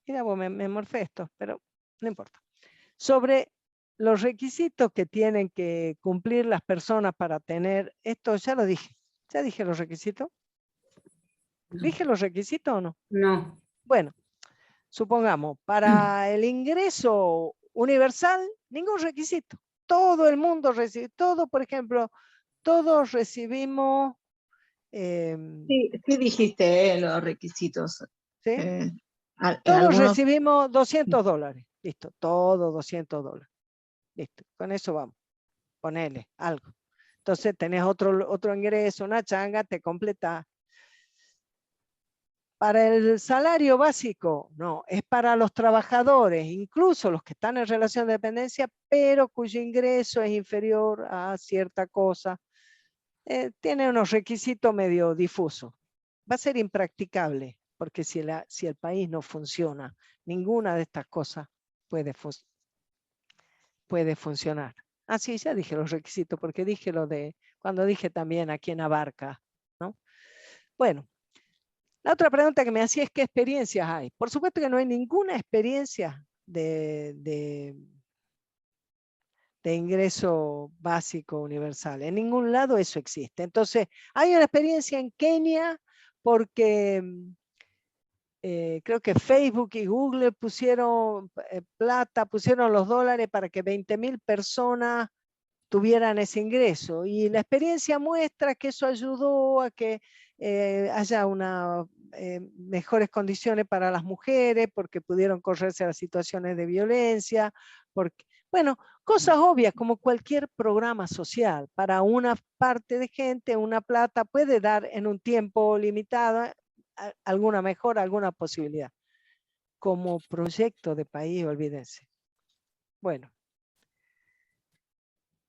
mira, me morfé esto, pero no importa. Sobre los requisitos que tienen que cumplir las personas para tener esto, ya lo dije. ¿Ya dije los requisitos? ¿Dije los requisitos o no? No. Bueno, supongamos, para el ingreso universal, ningún requisito. Todo el mundo recibe, todo, por ejemplo, todos recibimos... Sí, sí dijiste los requisitos. ¿sí? Todos Algunos... recibimos $200. Listo, todo $200. Listo, con eso vamos. Ponele algo. Entonces tenés otro ingreso, una changa, te completás. Para el salario básico, no, es para los trabajadores, incluso los que están en relación de dependencia, pero cuyo ingreso es inferior a cierta cosa. Tiene unos requisitos medio difusos. Va a ser impracticable, porque si el país no funciona, ninguna de estas cosas puede funcionar. Ah, sí, ya dije los requisitos, porque dije lo de, cuando dije también a quién abarca, ¿no? Bueno, la otra pregunta que me hacía es ¿qué experiencias hay? Por supuesto que no hay ninguna experiencia de ingreso básico universal. En ningún lado eso existe. Entonces, hay una experiencia en Kenia porque creo que Facebook y Google pusieron plata, pusieron los dólares para que 20.000 personas tuvieran ese ingreso. Y la experiencia muestra que eso ayudó a que haya mejores condiciones para las mujeres, porque pudieron correrse las situaciones de violencia, porque, bueno, cosas obvias como cualquier programa social. Para una parte de gente, una plata puede dar en un tiempo limitado alguna mejora, alguna posibilidad. Como proyecto de país, olvídense. Bueno.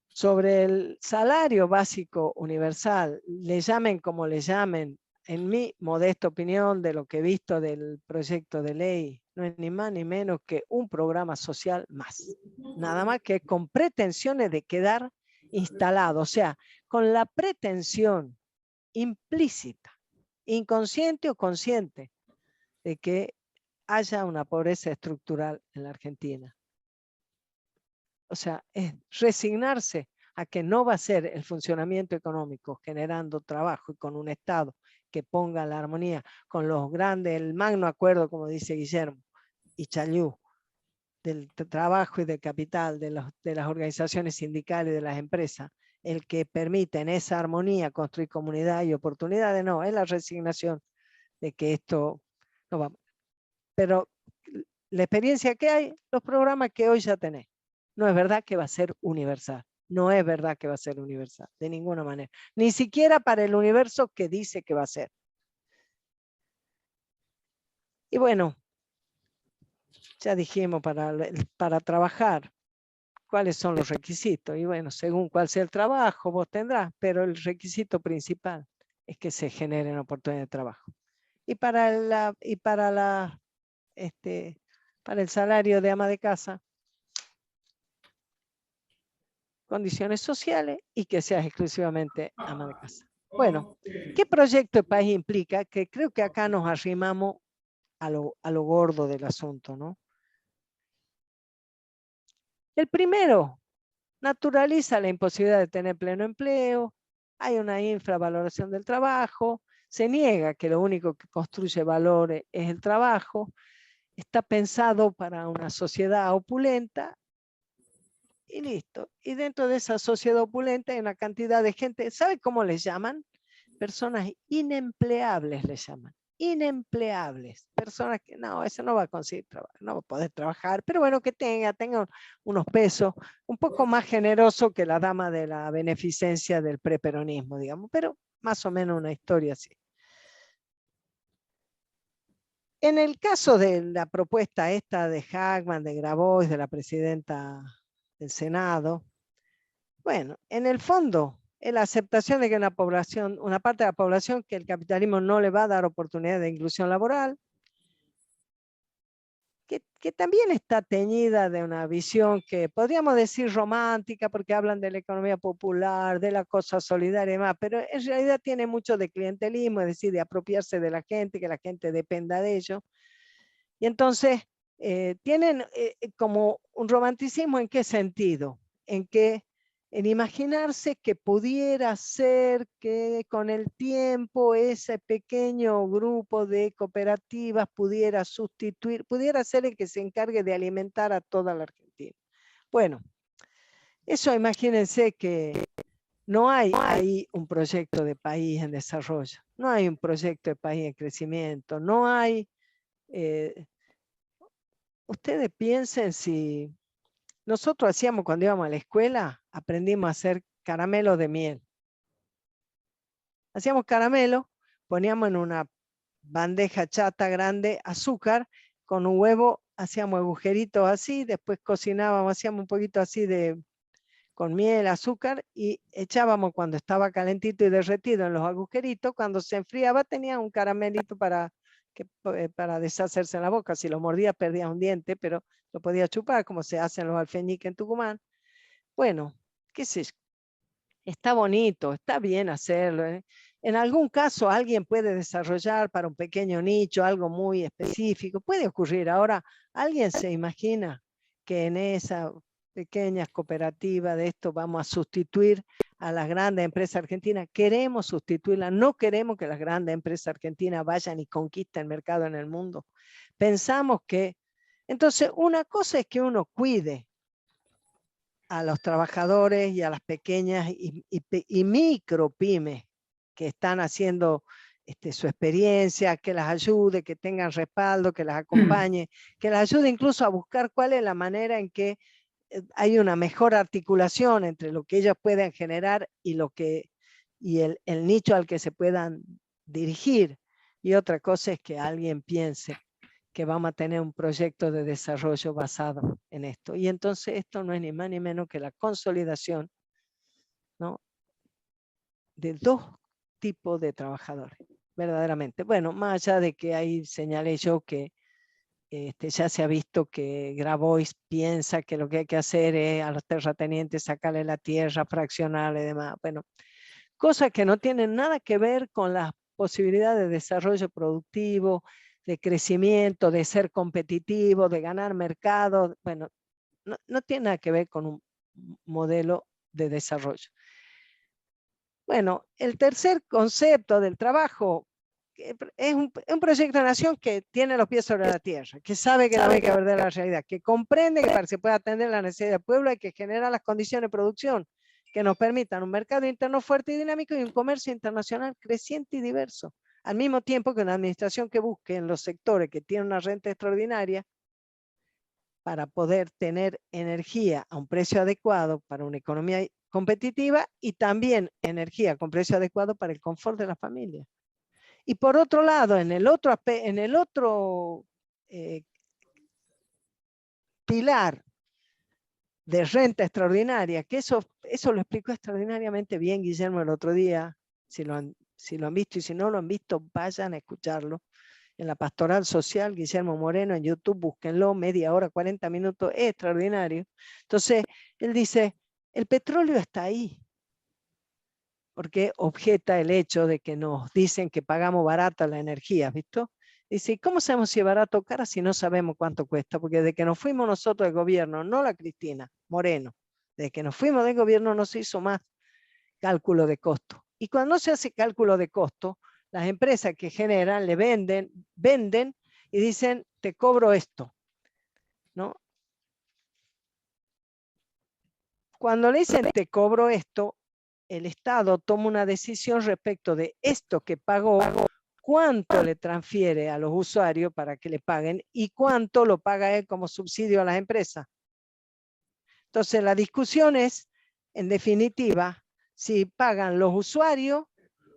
Sobre el salario básico universal, le llamen como le llamen, en mi modesta opinión de lo que he visto del proyecto de ley, no es ni más ni menos que un programa social más. Nada más que con pretensiones de quedar instalado, o sea, con la pretensión implícita, inconsciente o consciente, de que haya una pobreza estructural en la Argentina. O sea, es resignarse a que no va a ser el funcionamiento económico generando trabajo y con un Estado que ponga la armonía con los grandes, el magno acuerdo, como dice Guillermo y Chaliú, del trabajo y del capital, de las organizaciones sindicales y de las empresas, el que permite en esa armonía construir comunidad y oportunidades, no, es la resignación de que esto no va. Pero la experiencia que hay, los programas que hoy ya tenés, no es verdad que va a ser universal. No es verdad que va a ser universal, de ninguna manera. Ni siquiera para el universo que dice que va a ser. Y bueno, ya dijimos para trabajar, cuáles son los requisitos. Y bueno, según cuál sea el trabajo, vos tendrás, pero el requisito principal es que se generen oportunidades de trabajo. Y para el salario de ama de casa, condiciones sociales y que seas exclusivamente ama de casa. Bueno, ¿qué proyecto de país implica? Que creo que acá nos arrimamos a lo gordo del asunto, ¿no? El primero, naturaliza la imposibilidad de tener pleno empleo, hay una infravaloración del trabajo, se niega que lo único que construye valores es el trabajo, está pensado para una sociedad opulenta y listo. Y dentro de esa sociedad opulenta hay una cantidad de gente, ¿sabe cómo les llaman? Personas inempleables les llaman. Inempleables. Personas que no, eso no va a conseguir trabajo, no va a poder trabajar, pero bueno, que tenga unos pesos, un poco más generoso que la dama de la beneficencia del preperonismo, digamos, pero más o menos una historia así. En el caso de la propuesta esta de Hagman, de Grabois, de la presidenta del Senado, bueno, en el fondo es la aceptación de que una parte de la población que el capitalismo no le va a dar oportunidad de inclusión laboral, que también está teñida de una visión que podríamos decir romántica, porque hablan de la economía popular, de la cosa solidaria y demás, pero en realidad tiene mucho de clientelismo, es decir, de apropiarse de la gente, que la gente dependa de ello. Y entonces tienen como un romanticismo. ¿En qué sentido? En imaginarse que pudiera ser que con el tiempo ese pequeño grupo de cooperativas pudiera ser el que se encargue de alimentar a toda la Argentina. Bueno, eso imagínense que no hay ahí un proyecto de país en desarrollo, no hay un proyecto de país en crecimiento, no hay... ustedes piensen si nosotros hacíamos cuando íbamos a la escuela, aprendimos a hacer caramelos de miel. Hacíamos caramelo, poníamos en una bandeja chata grande azúcar, con un huevo hacíamos agujeritos así, después cocinábamos, hacíamos un poquito así con miel, azúcar, y echábamos cuando estaba calentito y derretido en los agujeritos. Cuando se enfriaba tenía un caramelito para deshacerse en la boca. Si lo mordías perdías un diente, pero lo podías chupar, como se hacen los alfeñiques en Tucumán. Bueno, qué sé yo. Está bonito, está bien hacerlo. En algún caso alguien puede desarrollar para un pequeño nicho algo muy específico. Puede ocurrir. Ahora, ¿alguien se imagina que en esa pequeñas cooperativas de esto vamos a sustituir a las grandes empresas argentinas? Queremos sustituirlas. No queremos que las grandes empresas argentinas vayan y conquisten el mercado en el mundo. Pensamos que... Entonces, una cosa es que uno cuide a los trabajadores y a las pequeñas y micro pymes que están haciendo su experiencia, que las ayude, que tengan respaldo, que las acompañe, que las ayude incluso a buscar cuál es la manera en que hay una mejor articulación entre lo que ellas pueden generar y el nicho al que se puedan dirigir. Y otra cosa es que alguien piense que vamos a tener un proyecto de desarrollo basado en esto. Y entonces esto no es ni más ni menos que la consolidación, ¿no?, de dos tipos de trabajadores, verdaderamente. Bueno, más allá de que ahí señalé yo que ya se ha visto que Grabois piensa que lo que hay que hacer es a los terratenientes sacarle la tierra, fraccionarle y demás. Bueno, cosas que no tienen nada que ver con las posibilidades de desarrollo productivo, de crecimiento, de ser competitivo, de ganar mercado. Bueno, no tiene nada que ver con un modelo de desarrollo. Bueno, el tercer concepto del trabajo es un proyecto de nación que tiene los pies sobre la tierra, que sabe que no hay que perder la realidad, que comprende que para que se pueda atender la necesidad del pueblo hay que generar las condiciones de producción que nos permitan un mercado interno fuerte y dinámico y un comercio internacional creciente y diverso. Al mismo tiempo que una administración que busque en los sectores que tienen una renta extraordinaria para poder tener energía a un precio adecuado para una economía competitiva y también energía con precio adecuado para el confort de la familia. Y por otro lado, en el otro pilar de renta extraordinaria, que eso lo explicó extraordinariamente bien Guillermo el otro día, si lo han visto, y si no lo han visto, vayan a escucharlo. En la Pastoral Social, Guillermo Moreno, en YouTube, búsquenlo, media hora, 40 minutos, es extraordinario. Entonces, él dice, el petróleo está ahí, porque objeta el hecho de que nos dicen que pagamos barata la energía, ¿visto? Dice, ¿cómo sabemos si es barato o cara si no sabemos cuánto cuesta? Porque desde que nos fuimos nosotros del gobierno, no la Cristina Moreno, desde que nos fuimos del gobierno no se hizo más cálculo de costo. Y cuando se hace cálculo de costo, las empresas que generan le venden y dicen, te cobro esto, ¿no? Cuando le dicen, te cobro esto, el Estado toma una decisión respecto de esto que pagó, cuánto le transfiere a los usuarios para que le paguen y cuánto lo paga él como subsidio a las empresas. Entonces la discusión es, en definitiva, si pagan los usuarios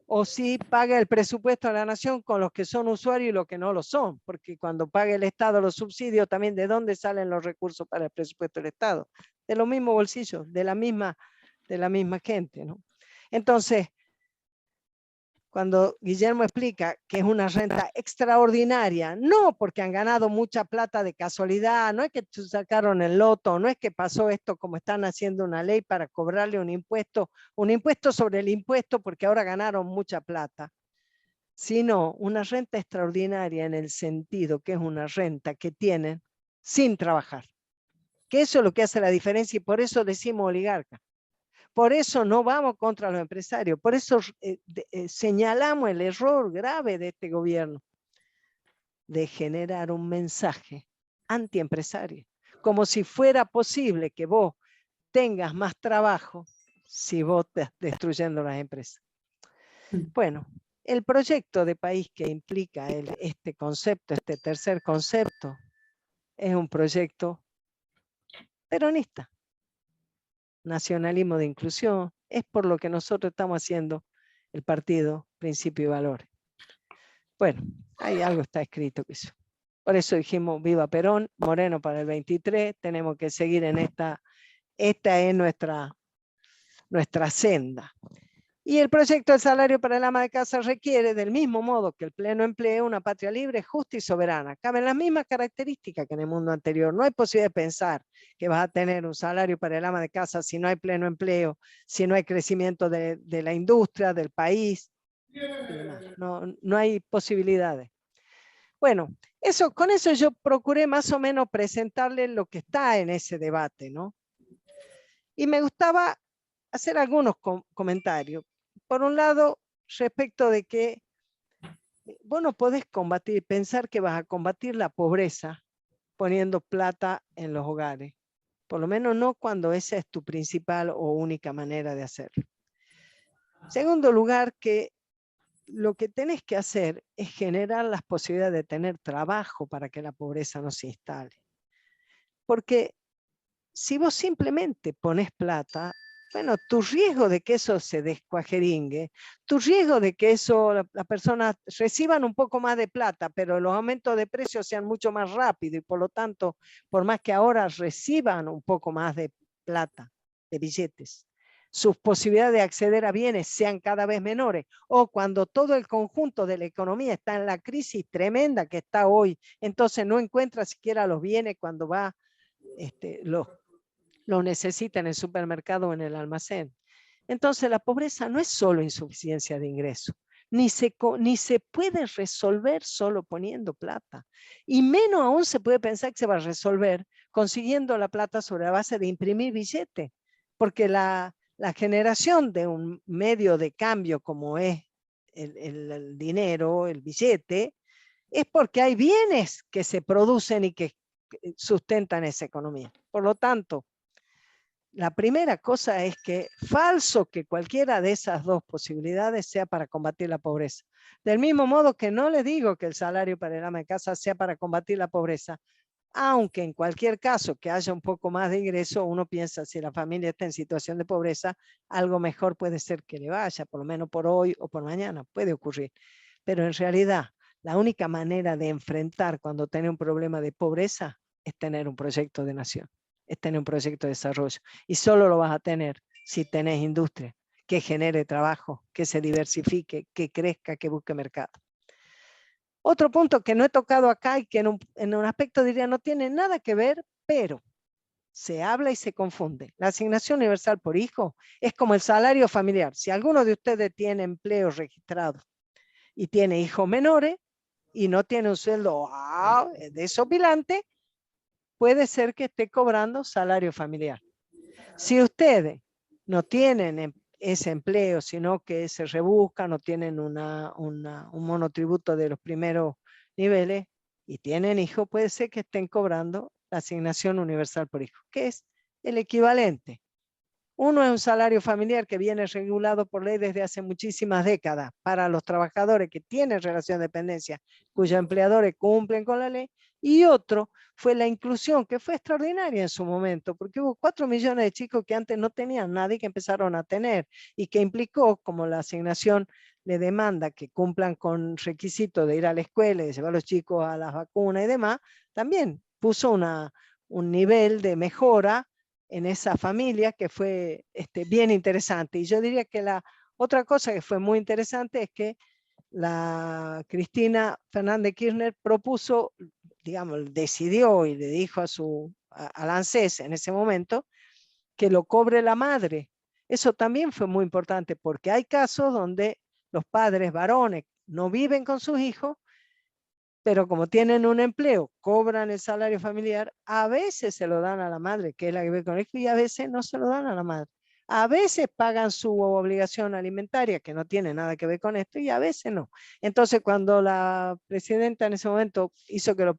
o si paga el presupuesto de la nación con los que son usuarios y los que no lo son, porque cuando paga el Estado los subsidios, también de dónde salen los recursos para el presupuesto del Estado, de los mismos bolsillos, de la misma gente, ¿no? Entonces, cuando Guillermo explica que es una renta extraordinaria, no porque han ganado mucha plata de casualidad, no es que sacaron el loto, no es que pasó esto como están haciendo una ley para cobrarle un impuesto sobre el impuesto porque ahora ganaron mucha plata, sino una renta extraordinaria en el sentido que es una renta que tienen sin trabajar, que eso es lo que hace la diferencia y por eso decimos oligarca. Por eso no vamos contra los empresarios, por eso señalamos el error grave de este gobierno de generar un mensaje antiempresario, como si fuera posible que vos tengas más trabajo si vos estás destruyendo las empresas. Bueno, el proyecto de país que implica este concepto, este tercer concepto, es un proyecto peronista. Nacionalismo de inclusión, es por lo que nosotros estamos haciendo el partido Principio y Valores. Bueno, ahí algo está escrito que eso. Por eso dijimos viva Perón, Moreno para el 23, tenemos que seguir en esta es nuestra senda. Y el proyecto del salario para el ama de casa requiere, del mismo modo que el pleno empleo, una patria libre, justa y soberana. Caben las mismas características que en el mundo anterior. No hay posibilidad de pensar que vas a tener un salario para el ama de casa si no hay pleno empleo, si no hay crecimiento de la industria, del país y demás. No hay posibilidades. Bueno, con eso yo procuré más o menos presentarles lo que está en ese debate, ¿no? Y me gustaba hacer algunos comentarios. Por un lado, respecto de que vos no podés pensar que vas a combatir la pobreza poniendo plata en los hogares. Por lo menos no cuando esa es tu principal o única manera de hacerlo. Segundo lugar, que lo que tenés que hacer es generar las posibilidades de tener trabajo para que la pobreza no se instale. Porque si vos simplemente pones plata, bueno, tu riesgo de que eso se descuajeringue, tu riesgo de que las personas reciban un poco más de plata, pero los aumentos de precios sean mucho más rápidos y por lo tanto, por más que ahora reciban un poco más de plata, de billetes, sus posibilidades de acceder a bienes sean cada vez menores, o cuando todo el conjunto de la economía está en la crisis tremenda que está hoy, entonces no encuentra siquiera los bienes cuando va lo necesita en el supermercado o en el almacén. Entonces la pobreza no es solo insuficiencia de ingreso, ni se puede resolver solo poniendo plata. Y menos aún se puede pensar que se va a resolver consiguiendo la plata sobre la base de imprimir billetes, porque la generación de un medio de cambio como es el dinero, el billete, es porque hay bienes que se producen y que sustentan esa economía. Por lo tanto, la primera cosa es que falso que cualquiera de esas dos posibilidades sea para combatir la pobreza. Del mismo modo que no le digo que el salario para el ama de casa sea para combatir la pobreza, aunque en cualquier caso que haya un poco más de ingreso, uno piensa si la familia está en situación de pobreza, algo mejor puede ser que le vaya, por lo menos por hoy o por mañana, puede ocurrir. Pero en realidad, la única manera de enfrentar cuando tiene un problema de pobreza es tener un proyecto de nación, es tener un proyecto de desarrollo. Y solo lo vas a tener si tenés industria que genere trabajo, que se diversifique, que crezca, que busque mercado. Otro punto que no he tocado acá y que en un aspecto diría no tiene nada que ver, pero se habla y se confunde. La asignación universal por hijo es como el salario familiar. Si alguno de ustedes tiene empleo registrado y tiene hijos menores y no tiene un sueldo desopilante, puede ser que esté cobrando salario familiar. Si ustedes no tienen ese empleo, sino que se rebuscan o tienen un monotributo de los primeros niveles y tienen hijos, puede ser que estén cobrando la asignación universal por hijo, que es el equivalente. Uno es un salario familiar que viene regulado por ley desde hace muchísimas décadas para los trabajadores que tienen relación de dependencia, cuyos empleadores cumplen con la ley, y otro fue la inclusión, que fue extraordinaria en su momento, porque hubo 4 millones de chicos que antes no tenían nada y que empezaron a tener, y que implicó, como la asignación le demanda que cumplan con requisitos de ir a la escuela, de llevar a los chicos a las vacunas y demás, también puso un nivel de mejora en esa familia que fue bien interesante. Y yo diría que la otra cosa que fue muy interesante es que la Cristina Fernández Kirchner propuso, digamos, decidió y le dijo al ANSES en ese momento que lo cobre la madre. Eso también fue muy importante porque hay casos donde los padres varones no viven con sus hijos, pero como tienen un empleo, cobran el salario familiar, a veces se lo dan a la madre, que es la que ve con el hijo, y a veces no se lo dan a la madre. A veces pagan su obligación alimentaria, que no tiene nada que ver con esto, y a veces no. Entonces, cuando la presidenta en ese momento hizo que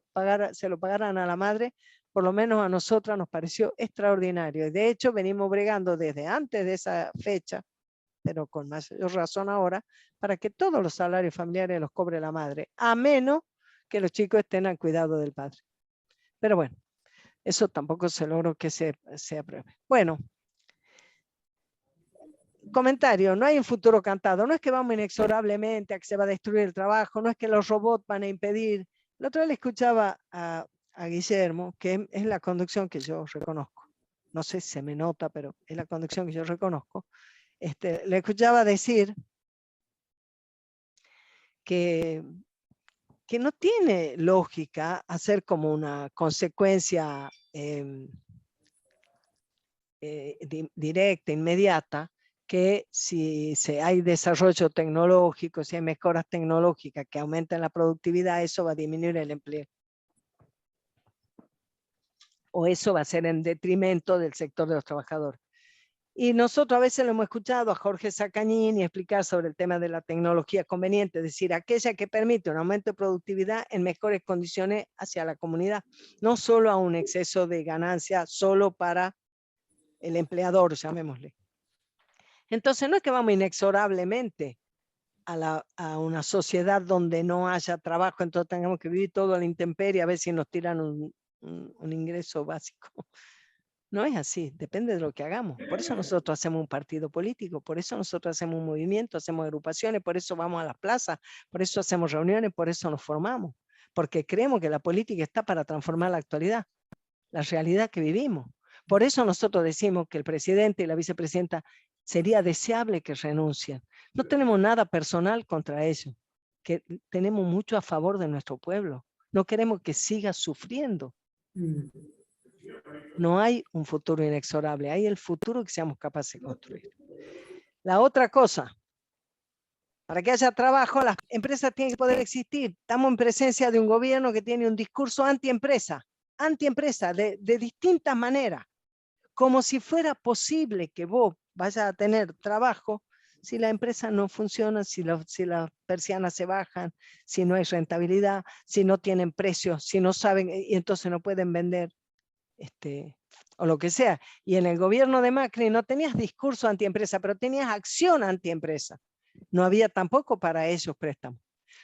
se lo pagaran a la madre, por lo menos a nosotras nos pareció extraordinario. Y de hecho, venimos bregando desde antes de esa fecha, pero con mayor razón ahora, para que todos los salarios familiares los cobre la madre, a menos que los chicos estén al cuidado del padre. Pero bueno, Eso tampoco se logró que se apruebe. Bueno, comentario, no hay un futuro cantado, no es que vamos inexorablemente a que se va a destruir el trabajo, no es que los robots van a impedir. La otra vez le escuchaba a Guillermo, que es la conducción que yo reconozco. No sé si se me nota, pero es la conducción que yo reconozco. Le escuchaba decir que no tiene lógica hacer como una consecuencia directa, inmediata, que si hay desarrollo tecnológico, si hay mejoras tecnológicas que aumentan la productividad, eso va a disminuir el empleo. O eso va a ser en detrimento del sector de los trabajadores. Y nosotros a veces lo hemos escuchado a Jorge Sacañini explicar sobre el tema de la tecnología conveniente, es decir, aquella que permite un aumento de productividad en mejores condiciones hacia la comunidad, no solo a un exceso de ganancia, solo para el empleador, llamémosle. Entonces no es que vamos inexorablemente a una sociedad donde no haya trabajo, entonces tengamos que vivir todo a la intemperie a ver si nos tiran un ingreso básico. No es así, depende de lo que hagamos. Por eso nosotros hacemos un partido político, por eso nosotros hacemos un movimiento, hacemos agrupaciones, por eso vamos a las plazas, por eso hacemos reuniones, por eso nos formamos. Porque creemos que la política está para transformar la actualidad, la realidad que vivimos. Por eso nosotros decimos que el presidente y la vicepresidenta sería deseable que renuncien. No tenemos nada personal contra ellos, que tenemos mucho a favor de nuestro pueblo. No queremos que siga sufriendo. No hay un futuro inexorable, hay el futuro que seamos capaces de construir. La otra cosa, para que haya trabajo, las empresas tienen que poder existir. Estamos en presencia de un gobierno que tiene un discurso antiempresa de distintas maneras, como si fuera posible que vos vayas a tener trabajo si la empresa no funciona, si las persianas se bajan, si no hay rentabilidad, si no tienen precios, si no saben y entonces no pueden vender. O lo que sea. Y en el gobierno de Macri no tenías discurso antiempresa, pero tenías acción antiempresa. No había tampoco para ellos préstamos.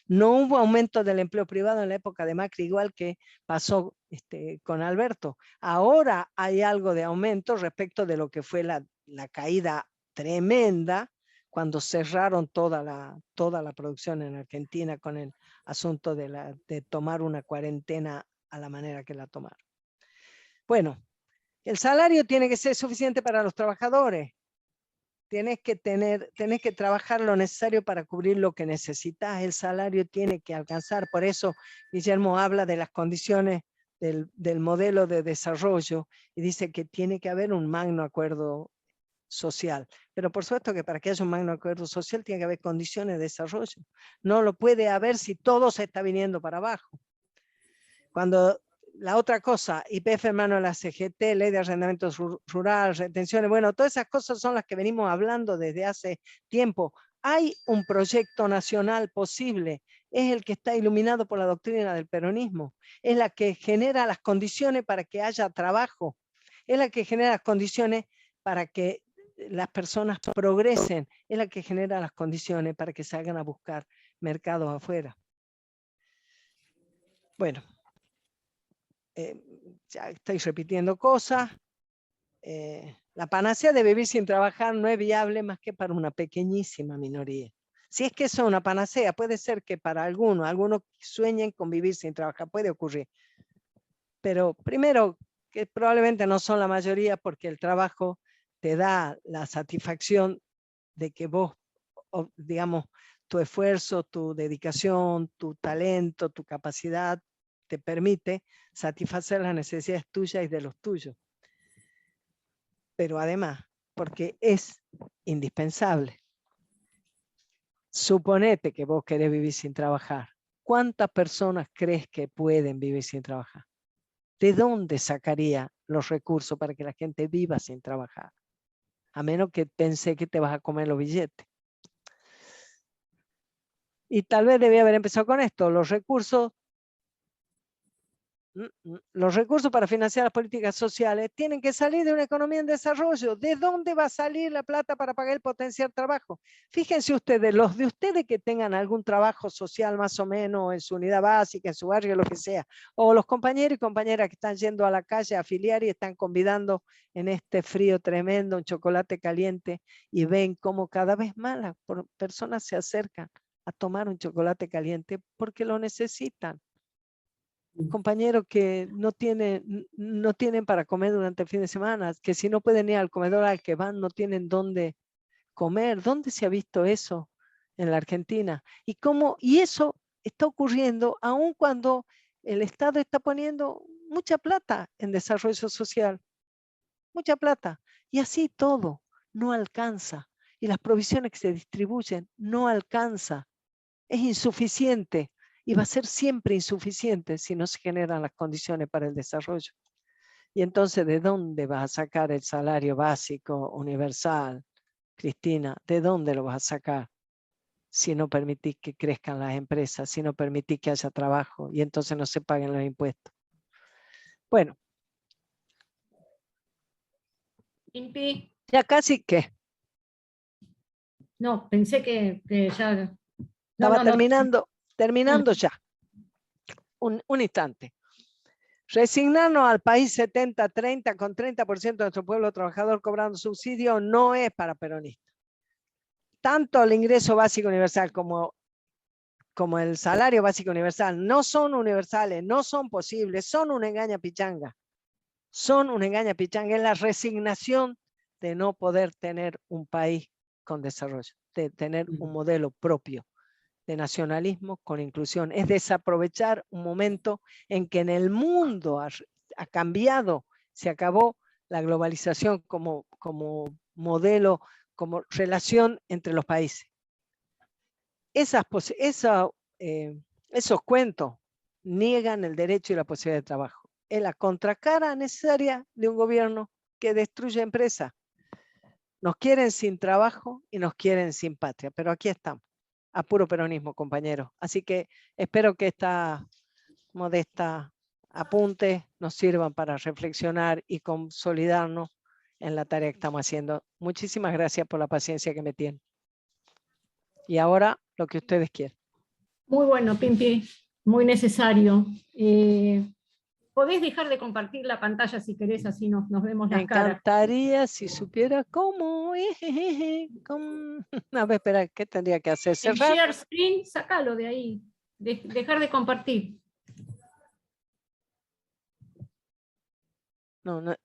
No hubo aumento del empleo privado en la época de Macri, igual que pasó con Alberto. Ahora hay algo de aumento respecto de lo que fue la caída tremenda cuando cerraron toda la producción en Argentina con el asunto de tomar una cuarentena a la manera que la tomaron. Bueno, el salario tiene que ser suficiente para los trabajadores. Tenés que trabajar lo necesario para cubrir lo que necesitas. El salario tiene que alcanzar. Por eso Guillermo habla de las condiciones del modelo de desarrollo y dice que tiene que haber un magno acuerdo social. Pero por supuesto que para que haya un magno acuerdo social tiene que haber condiciones de desarrollo. No lo puede haber si todo se está viniendo para abajo. Cuando la otra cosa, YPF hermano de la CGT, ley de arrendamientos rural, retenciones, bueno, todas esas cosas son las que venimos hablando desde hace tiempo. Hay un proyecto nacional posible, es el que está iluminado por la doctrina del peronismo, es la que genera las condiciones para que haya trabajo, es la que genera las condiciones para que las personas progresen, es la que genera las condiciones para que salgan a buscar mercados afuera. Bueno. Ya estoy repitiendo cosas. La panacea de vivir sin trabajar no es viable más que para una pequeñísima minoría. Si es que eso es una panacea, puede ser que para algunos sueñen con vivir sin trabajar, puede ocurrir. Pero primero, que probablemente no son la mayoría porque el trabajo te da la satisfacción de que vos, digamos, tu esfuerzo, tu dedicación, tu talento, tu capacidad, te permite satisfacer las necesidades tuyas y de los tuyos. Pero además, porque es indispensable. Suponete que vos querés vivir sin trabajar. ¿Cuántas personas crees que pueden vivir sin trabajar? ¿De dónde sacaría los recursos para que la gente viva sin trabajar? A menos que pensé que te vas a comer los billetes. Y tal vez debía haber empezado con esto. Los recursos los recursos para financiar las políticas sociales tienen que salir de una economía en desarrollo. ¿De dónde va a salir la plata para pagar el potencial trabajo? Fíjense ustedes, los de ustedes que tengan algún trabajo social más o menos en su unidad básica, en su barrio, lo que sea, o los compañeros y compañeras que están yendo a la calle a afiliar y están convidando en este frío tremendo un chocolate caliente y ven cómo cada vez más las personas se acercan a tomar un chocolate caliente porque lo necesitan. Compañeros que no tienen para comer durante el fin de semana, que si no pueden ir al comedor al que van, no tienen dónde comer. ¿Dónde se ha visto eso en la Argentina? Y eso está ocurriendo aun cuando el Estado está poniendo mucha plata en desarrollo social. Mucha plata. Y así todo no alcanza. Y las provisiones que se distribuyen no alcanza. Es insuficiente. Y va a ser siempre insuficiente si no se generan las condiciones para el desarrollo. Y entonces, ¿de dónde vas a sacar el salario básico universal, Cristina? ¿De dónde lo vas a sacar? Si no permitís que crezcan las empresas, si no permitís que haya trabajo y entonces no se paguen los impuestos. Bueno. Pimpi. Ya casi que. No, pensé que ya... Estaba terminando ya. Un instante. Resignarnos al país 70-30 con 30% de nuestro pueblo trabajador cobrando subsidio no es para peronistas. Tanto el ingreso básico universal como el salario básico universal no son universales, no son posibles, son una engaña pichanga. Son una engaña pichanga. Es la resignación de no poder tener un país con desarrollo, de tener un modelo propio de nacionalismo con inclusión. Es desaprovechar un momento en que en el mundo ha cambiado, se acabó la globalización como modelo, como relación entre los países. Esos cuentos niegan el derecho y la posibilidad de trabajo. Es la contracara necesaria de un gobierno que destruye empresas. Nos quieren sin trabajo y nos quieren sin patria, pero aquí estamos, a puro peronismo, compañeros. Así que espero que esta modesta apunte nos sirvan para reflexionar y consolidarnos en la tarea que estamos haciendo. Muchísimas gracias por la paciencia que me tienen. Y ahora lo que ustedes quieran. Muy bueno, Pimpi, muy necesario. Podés dejar de compartir la pantalla si querés, así nos vemos las caras. Me encantaría si supiera cómo. A ver, espera, ¿qué tendría que hacer? El ¿Cerrar? share screen, sácalo de ahí. Dejar de compartir. No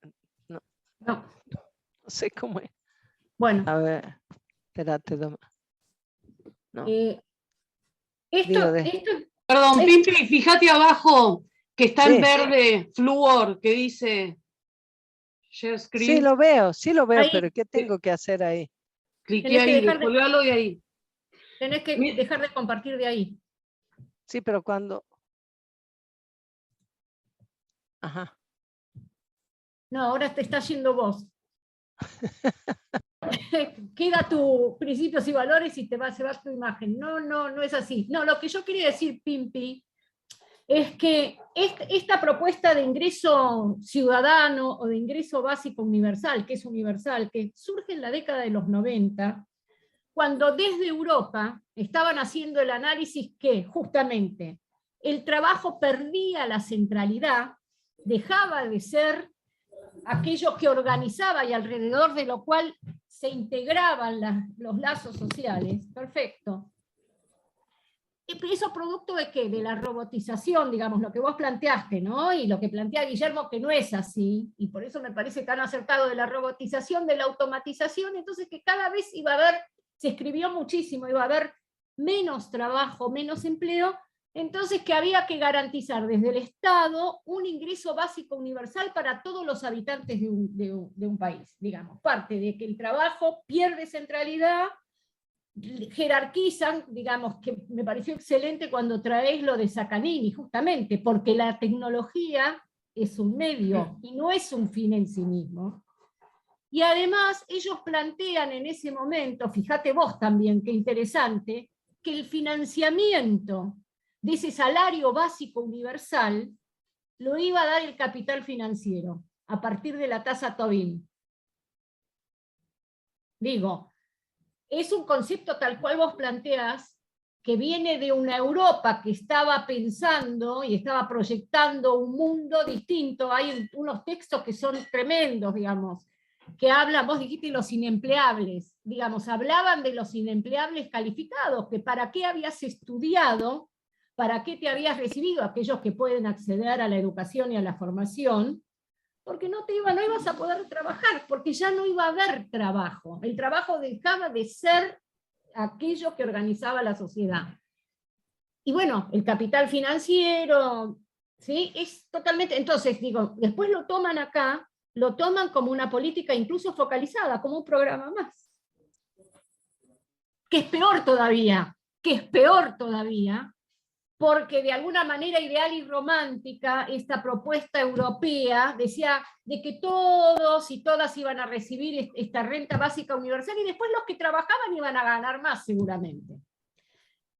sé cómo es. Bueno. A ver, espérate. No. Perdón, Pimpi, fíjate abajo que está en verde, flúor, que dice share screen. Sí lo veo, ahí, pero ¿qué tengo que hacer ahí? Cliqué ahí, descolgalo de ahí. Tenés que dejar de compartir de ahí. Sí, pero cuando... Ajá. No, ahora te está yendo vos. Queda tu principios y valores y se va tu imagen. No es así. No, lo que yo quería decir, Pimpi, es que esta propuesta de ingreso ciudadano o de ingreso básico universal, que es universal, que surge en la década de los 90, cuando desde Europa estaban haciendo el análisis que justamente el trabajo perdía la centralidad, dejaba de ser aquello que organizaba y alrededor de lo cual se integraban los lazos sociales. Perfecto. ¿Eso producto de qué? De la robotización, digamos, lo que vos planteaste, ¿no? Y lo que plantea Guillermo, que no es así, y por eso me parece tan acertado, de la robotización, de la automatización, entonces que cada vez iba a haber, se escribió muchísimo, iba a haber menos trabajo, menos empleo, entonces que había que garantizar desde el Estado un ingreso básico universal para todos los habitantes de un país, digamos, parte de que el trabajo pierde centralidad, jerarquizan, digamos, que me pareció excelente cuando traes lo de Sacanini, justamente, porque la tecnología es un medio y no es un fin en sí mismo. Y además ellos plantean en ese momento, fíjate vos también, qué interesante, que el financiamiento de ese salario básico universal lo iba a dar el capital financiero, a partir de la tasa Tobin. Digo, es un concepto tal cual vos planteás, que viene de una Europa que estaba pensando y estaba proyectando un mundo distinto. Hay unos textos que son tremendos, digamos, que hablan, vos dijiste los inempleables, digamos, hablaban de los inempleables calificados, que para qué habías estudiado, para qué te habías recibido, aquellos que pueden acceder a la educación y a la formación, porque no ibas a poder trabajar, porque ya no iba a haber trabajo. El trabajo dejaba de ser aquello que organizaba la sociedad. Y bueno, el capital financiero, ¿sí? Es totalmente, entonces digo, después lo toman acá, lo toman como una política incluso focalizada, como un programa más. Que es peor todavía, porque de alguna manera ideal y romántica, esta propuesta europea decía de que todos y todas iban a recibir esta renta básica universal y después los que trabajaban iban a ganar más seguramente.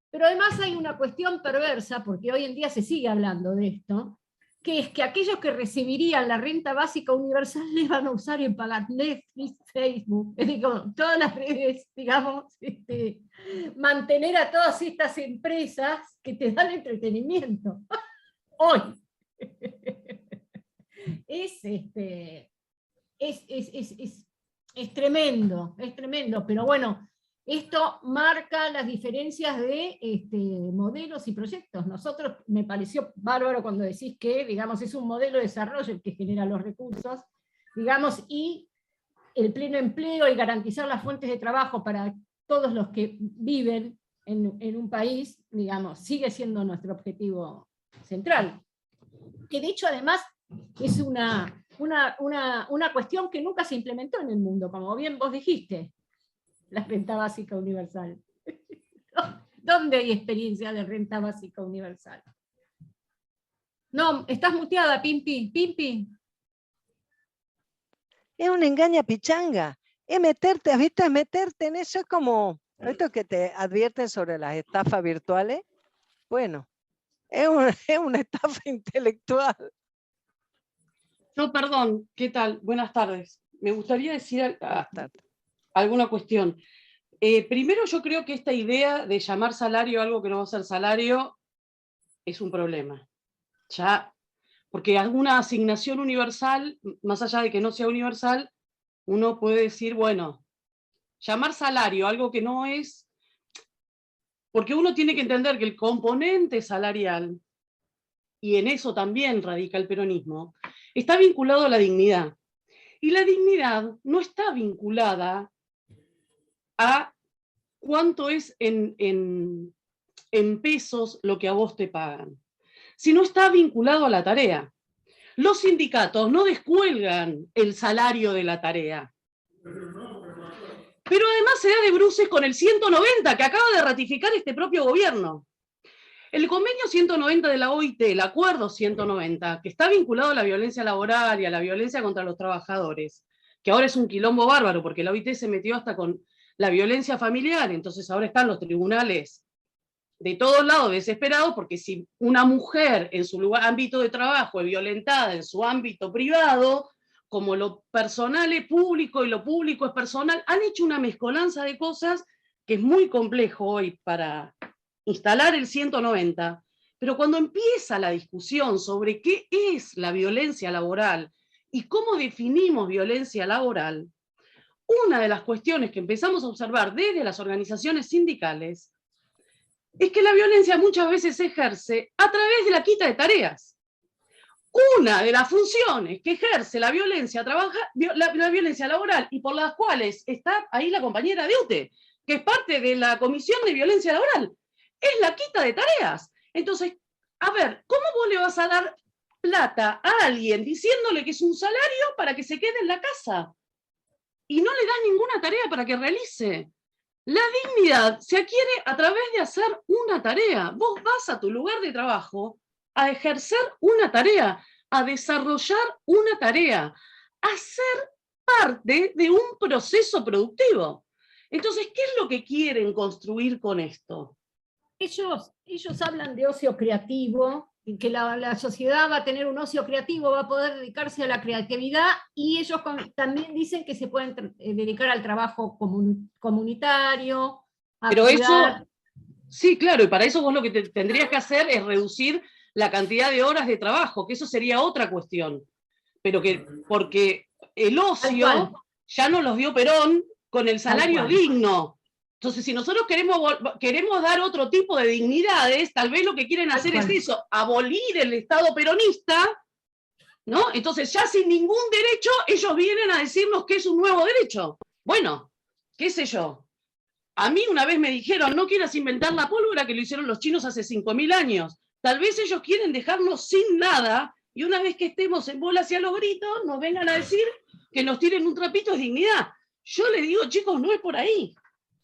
Pero además hay una cuestión perversa, porque hoy en día se sigue hablando de esto, que es que aquellos que recibirían la renta básica universal les van a usar en pagar Netflix, Facebook, digo, todas las redes, digamos, mantener a todas estas empresas que te dan entretenimiento. Hoy. Es tremendo, pero bueno, esto marca las diferencias de modelos y proyectos. Nosotros, me pareció bárbaro cuando decís que, digamos, es un modelo de desarrollo el que genera los recursos, digamos, y el pleno empleo y garantizar las fuentes de trabajo para todos los que viven en un país, digamos, sigue siendo nuestro objetivo central. Que de hecho, además, es una cuestión que nunca se implementó en el mundo, como bien vos dijiste. La renta básica universal. ¿Dónde hay experiencia de renta básica universal? No, estás muteada, Pimpi. Es una engaña pichanga. Es meterte, ¿viste? Es meterte en eso, es como esto que te advierten sobre las estafas virtuales. Bueno, es una estafa intelectual. No, perdón, ¿qué tal? Buenas tardes. Me gustaría decir alguna cuestión. Primero, yo creo que esta idea de llamar salario a algo que no va a ser salario es un problema. Ya, porque alguna asignación universal, más allá de que no sea universal, uno puede decir, bueno, llamar salario algo que no es, porque uno tiene que entender que el componente salarial, y en eso también radica el peronismo, está vinculado a la dignidad. Y la dignidad no está vinculada a cuánto es en pesos lo que a vos te pagan, sino está vinculado a la tarea. Los sindicatos no descuelgan el salario de la tarea. Pero además se da de bruces con el 190 que acaba de ratificar este propio gobierno. El convenio 190 de la OIT, el acuerdo 190, que está vinculado a la violencia laboral y a la violencia contra los trabajadores, que ahora es un quilombo bárbaro, porque la OIT se metió hasta con la violencia familiar, entonces ahora están los tribunales de todos lados desesperados, porque si una mujer en su ámbito de trabajo es violentada en su ámbito privado, como lo personal es público y lo público es personal, han hecho una mezcolanza de cosas que es muy complejo hoy para instalar el 190, pero cuando empieza la discusión sobre qué es la violencia laboral y cómo definimos violencia laboral, una de las cuestiones que empezamos a observar desde las organizaciones sindicales es que la violencia muchas veces se ejerce a través de la quita de tareas. Una de las funciones que ejerce la violencia, la violencia laboral y por las cuales está ahí la compañera de UTE, que es parte de la Comisión de Violencia Laboral, es la quita de tareas. Entonces, a ver, ¿cómo vos le vas a dar plata a alguien diciéndole que es un salario para que se quede en la casa? Y no le das ninguna tarea para que realice. La dignidad se adquiere a través de hacer una tarea. Vos vas a tu lugar de trabajo a ejercer una tarea, a desarrollar una tarea, a ser parte de un proceso productivo. Entonces, ¿qué es lo que quieren construir con esto? Ellos hablan de ocio creativo, que la sociedad va a tener un ocio creativo, va a poder dedicarse a la creatividad, y ellos también dicen que se pueden dedicar al trabajo comunitario, a Pero cuidar. eso, sí, claro, y para eso vos lo que tendrías que hacer es reducir la cantidad de horas de trabajo, que eso sería otra cuestión. Pero porque el ocio ya nos los dio Perón con el salario digno. Entonces, si nosotros queremos dar otro tipo de dignidades, tal vez lo que quieren hacer es eso, abolir el Estado peronista, ¿no? Entonces, ya sin ningún derecho, ellos vienen a decirnos que es un nuevo derecho. Bueno, qué sé yo. A mí una vez me dijeron, no quieras inventar la pólvora, que lo hicieron los chinos hace 5.000 años. Tal vez ellos quieren dejarnos sin nada, y una vez que estemos en bola hacia los gritos, nos vengan a decir que nos tiren un trapito de dignidad. Yo les digo, chicos, no es por ahí.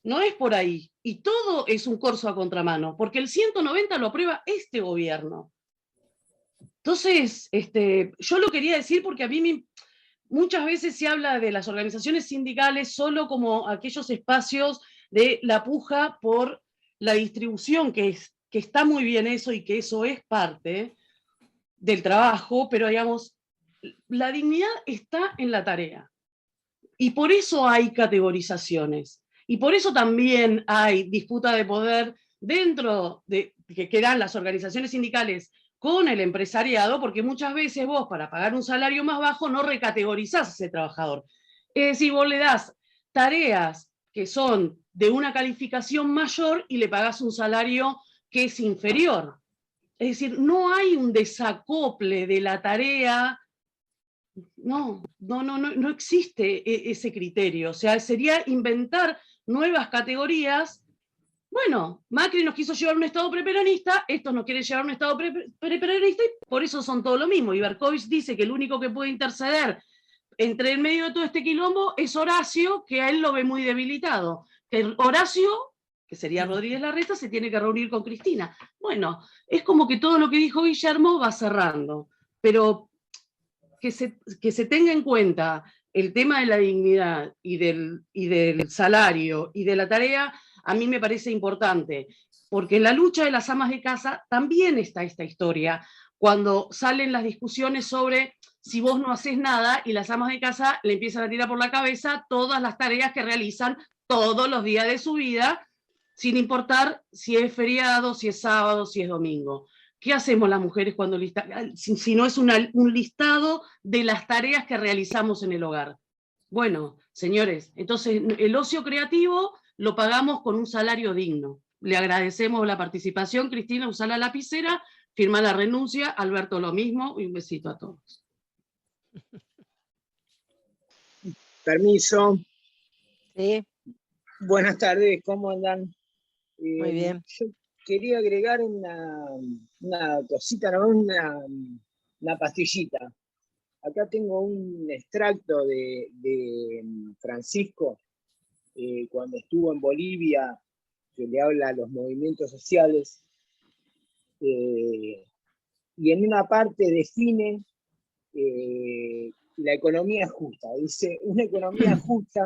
No es por ahí. Y todo es un corso a contramano, porque el 190 lo aprueba este gobierno. Entonces, yo lo quería decir porque a mí muchas veces se habla de las organizaciones sindicales solo como aquellos espacios de la puja por la distribución, que está muy bien eso y que eso es parte del trabajo, pero digamos, la dignidad está en la tarea. Y por eso hay categorizaciones. Y por eso también hay disputa de poder dentro de que dan las organizaciones sindicales con el empresariado, porque muchas veces vos, para pagar un salario más bajo, no recategorizás a ese trabajador. Es decir, vos le das tareas que son de una calificación mayor y le pagás un salario que es inferior. Es decir, no hay un desacople de la tarea. No existe ese criterio. O sea, sería inventar nuevas categorías. Bueno, Macri nos quiso llevar a un Estado preperonista, estos nos quieren llevar a un Estado preperonista, y por eso son todo lo mismo. Y Berkovich dice que el único que puede interceder entre el medio de todo este quilombo es Horacio, que a él lo ve muy debilitado. Que Horacio, que sería Rodríguez Larreta, se tiene que reunir con Cristina. Bueno, es como que todo lo que dijo Guillermo va cerrando, pero que se tenga en cuenta el tema de la dignidad y del salario y de la tarea, a mí me parece importante, porque en la lucha de las amas de casa también está esta historia, cuando salen las discusiones sobre si vos no haces nada y las amas de casa le empiezan a tirar por la cabeza todas las tareas que realizan todos los días de su vida, sin importar si es feriado, si es sábado, si es domingo. ¿Qué hacemos las mujeres cuando si no es un listado de las tareas que realizamos en el hogar? Bueno, señores, entonces el ocio creativo lo pagamos con un salario digno. Le agradecemos la participación. Cristina, usa la lapicera, firma la renuncia. Alberto, lo mismo, y un besito a todos. Permiso. Sí. Buenas tardes, ¿cómo andan? Muy bien. Yo quería agregar una cosita, ¿no? una pastillita. Acá tengo un extracto de Francisco, cuando estuvo en Bolivia, que le habla a los movimientos sociales, y en una parte define la economía justa. Dice, una economía justa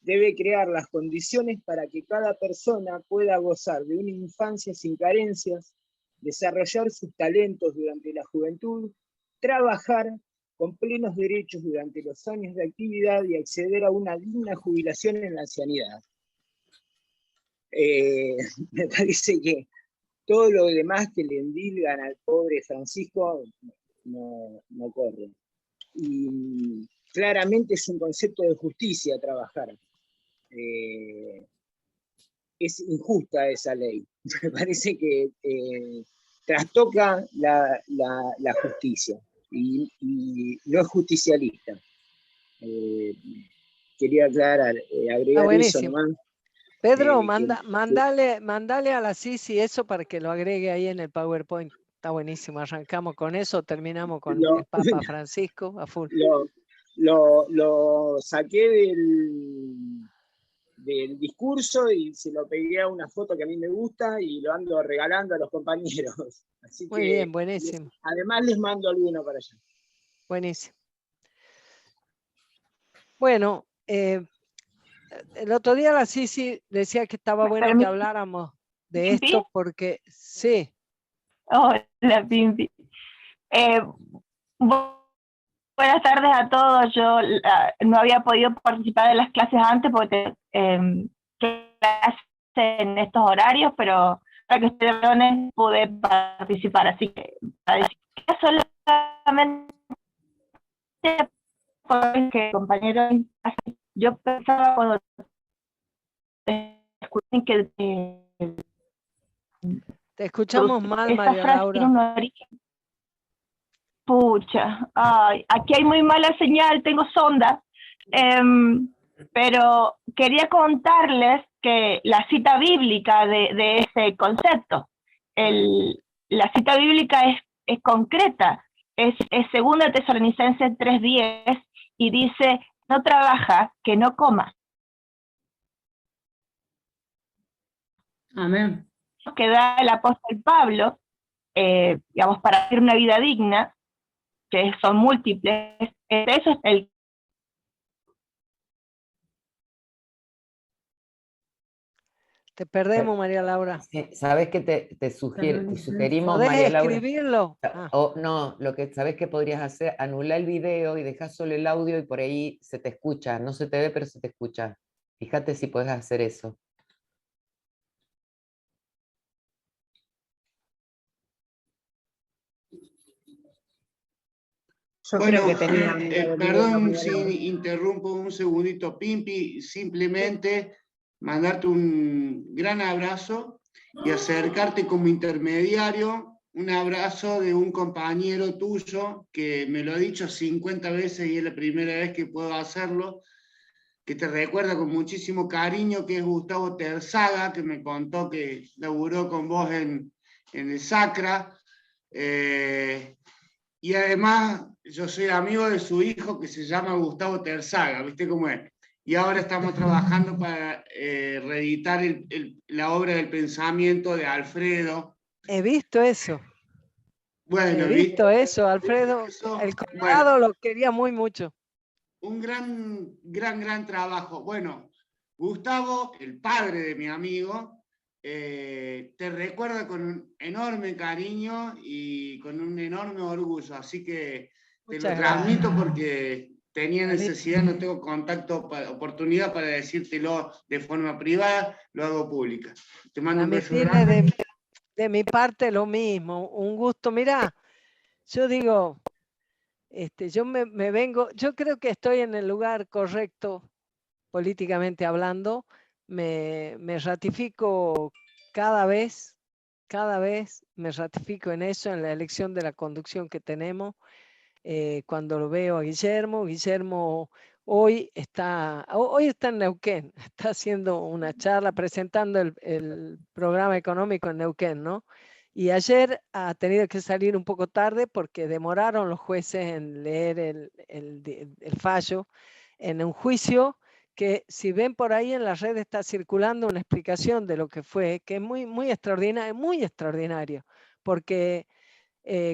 debe crear las condiciones para que cada persona pueda gozar de una infancia sin carencias, desarrollar sus talentos durante la juventud, trabajar con plenos derechos durante los años de actividad y acceder a una digna jubilación en la ancianidad. Me parece que todo lo demás que le endilgan al pobre Francisco no corre. Y claramente es un concepto de justicia trabajar. Es injusta esa ley. Me parece que trastoca la justicia y no es justicialista. Quería aclarar, agregar eso nomás. Pedro, mandale a la Sisi eso para que lo agregue ahí en el PowerPoint. Está buenísimo. Arrancamos con eso, terminamos con el Papa Francisco a full. Lo saqué del discurso y se lo pegué a una foto que a mí me gusta y lo ando regalando a los compañeros. Así muy bien, buenísimo. Además les mando alguno para allá. Buenísimo. Bueno, el otro día la Sisi decía que estaba bueno que habláramos de esto porque sí. Hola, Pimpi. Buenas tardes a todos. Yo no había podido participar de las clases antes porque clases en estos horarios, pero para que ustedes pude participar. Así que para decir solamente porque compañeros, yo pensaba cuando escuché que te escuchamos mal, esta María frase Laura. tiene un origen. Pucha, ay, aquí hay muy mala señal, tengo sonda. Pero quería contarles que la cita bíblica de ese concepto, la cita bíblica es concreta, es 2 Tesalonicenses 3:10 y dice, no trabaja, que no coma. Amén. Que da el apóstol Pablo, digamos, para hacer una vida digna, que son múltiples, eso es el... Te perdemos, María Laura. ¿Sabes qué te sugerimos, ¿Podés María Laura? escribirlo? O no, lo que sabes que podrías hacer, anular el video y dejar solo el audio y por ahí se te escucha. No se te ve, pero se te escucha. Fíjate si podés hacer eso. Yo Bueno, creo que tenía perdón si interrumpo un segundito, Pimpi, simplemente mandarte un gran abrazo y acercarte como intermediario, un abrazo de un compañero tuyo que me lo ha dicho 50 veces y es la primera vez que puedo hacerlo, que te recuerda con muchísimo cariño, que es Gustavo Terzaga, que me contó que laburó con vos en el Sacra. Y además yo soy amigo de su hijo que se llama Gustavo Terzaga, ¿viste cómo es? Y ahora estamos trabajando para reeditar la obra del pensamiento de Alfredo. He visto eso. Bueno, He visto eso, Alfredo. Eso, El Colorado lo quería muy mucho. Un gran trabajo. Bueno, Gustavo, el padre de mi amigo, te recuerda con un enorme cariño y con un enorme orgullo, así que te lo transmito porque tenía necesidad, no tengo contacto, oportunidad para decírtelo de forma privada, lo hago pública. Te mando un beso grande. De mi parte lo mismo, un gusto. Mira, yo digo, yo me vengo, yo creo que estoy en el lugar correcto políticamente hablando, me ratifico cada vez me ratifico en eso, en la elección de la conducción que tenemos. Cuando lo veo a Guillermo hoy está en Neuquén, está haciendo una charla, presentando el programa económico en Neuquén, ¿no? Y ayer ha tenido que salir un poco tarde porque demoraron los jueces en leer el fallo en un juicio que, si ven por ahí en la red, está circulando una explicación de lo que fue, que es muy extraordinario, porque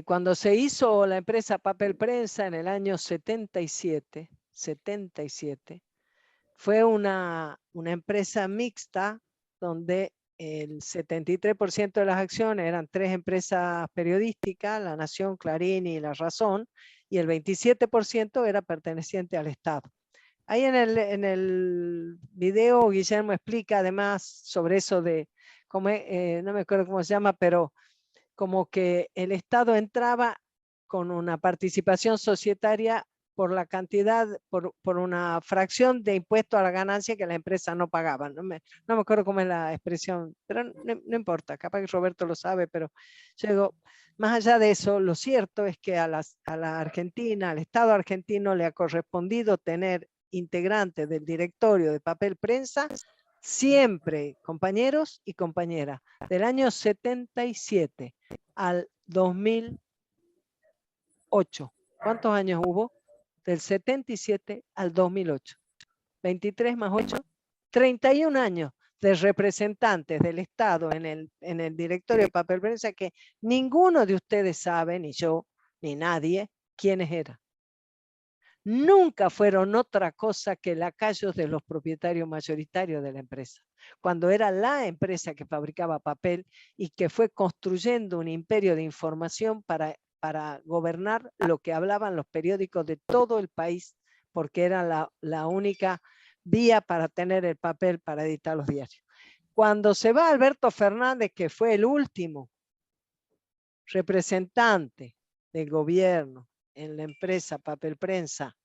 cuando se hizo la empresa Papel Prensa en el año 77, fue una empresa mixta donde el 73% de las acciones eran 3 empresas periodísticas, La Nación, Clarín y La Razón, y el 27% era perteneciente al Estado. Ahí en el video Guillermo explica además sobre eso de, no me acuerdo cómo se llama, pero como que el Estado entraba con una participación societaria por la cantidad, por una fracción de impuesto a la ganancia que la empresa no pagaba. No me acuerdo cómo es la expresión, pero no importa, capaz que Roberto lo sabe, pero yo digo, más allá de eso, lo cierto es que a la Argentina, al Estado argentino le ha correspondido tener integrantes del directorio de Papel Prensa, siempre compañeros y compañeras, del año 77 al 2008. ¿Cuántos años hubo? Del 77 al 2008. 23 más 8, 31 años de representantes del Estado en el directorio de Papel Prensa, que ninguno de ustedes sabe, ni yo, ni nadie, quiénes eran. nunca fueron otra cosa que lacayos de los propietarios mayoritarios de la empresa, cuando era la empresa que fabricaba papel y que fue construyendo un imperio de información para gobernar lo que hablaban los periódicos de todo el país, porque era la única vía para tener el papel para editar los diarios. Cuando se va Alberto Fernández, que fue el último representante del gobierno en la empresa Papel Prensa,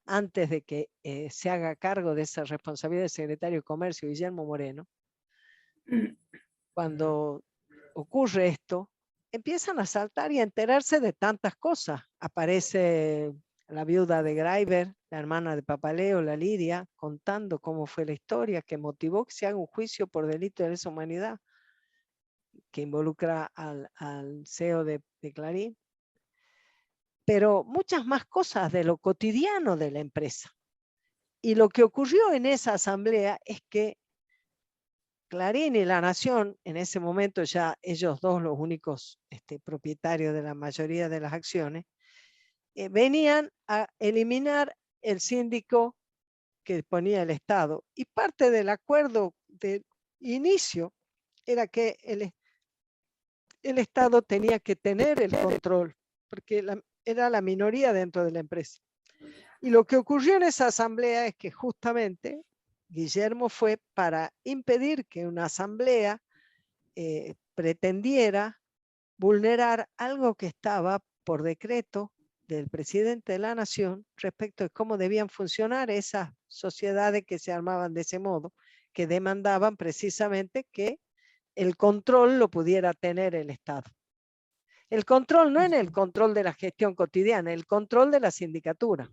antes de que se haga cargo de esa responsabilidad del secretario de Comercio, Guillermo Moreno, cuando ocurre esto, empiezan a saltar y a enterarse de tantas cosas. Aparece la viuda de Greiber, la hermana de Papaleo, la Lidia, contando cómo fue la historia que motivó que se haga un juicio por delito de lesa humanidad que involucra al CEO de Clarín, pero muchas más cosas de lo cotidiano de la empresa. Y lo que ocurrió en esa asamblea es que Clarín y La Nación, en ese momento ya ellos dos los únicos propietarios de la mayoría de las acciones, venían a eliminar el síndico que ponía el Estado. Y parte del acuerdo de inicio era que el Estado tenía que tener el control, porque era la minoría dentro de la empresa. Y lo que ocurrió en esa asamblea es que justamente Guillermo fue para impedir que una asamblea pretendiera vulnerar algo que estaba por decreto del presidente de la Nación respecto de cómo debían funcionar esas sociedades que se armaban de ese modo, que demandaban precisamente que el control lo pudiera tener el Estado. El control no en el control de la gestión cotidiana, el control de la sindicatura.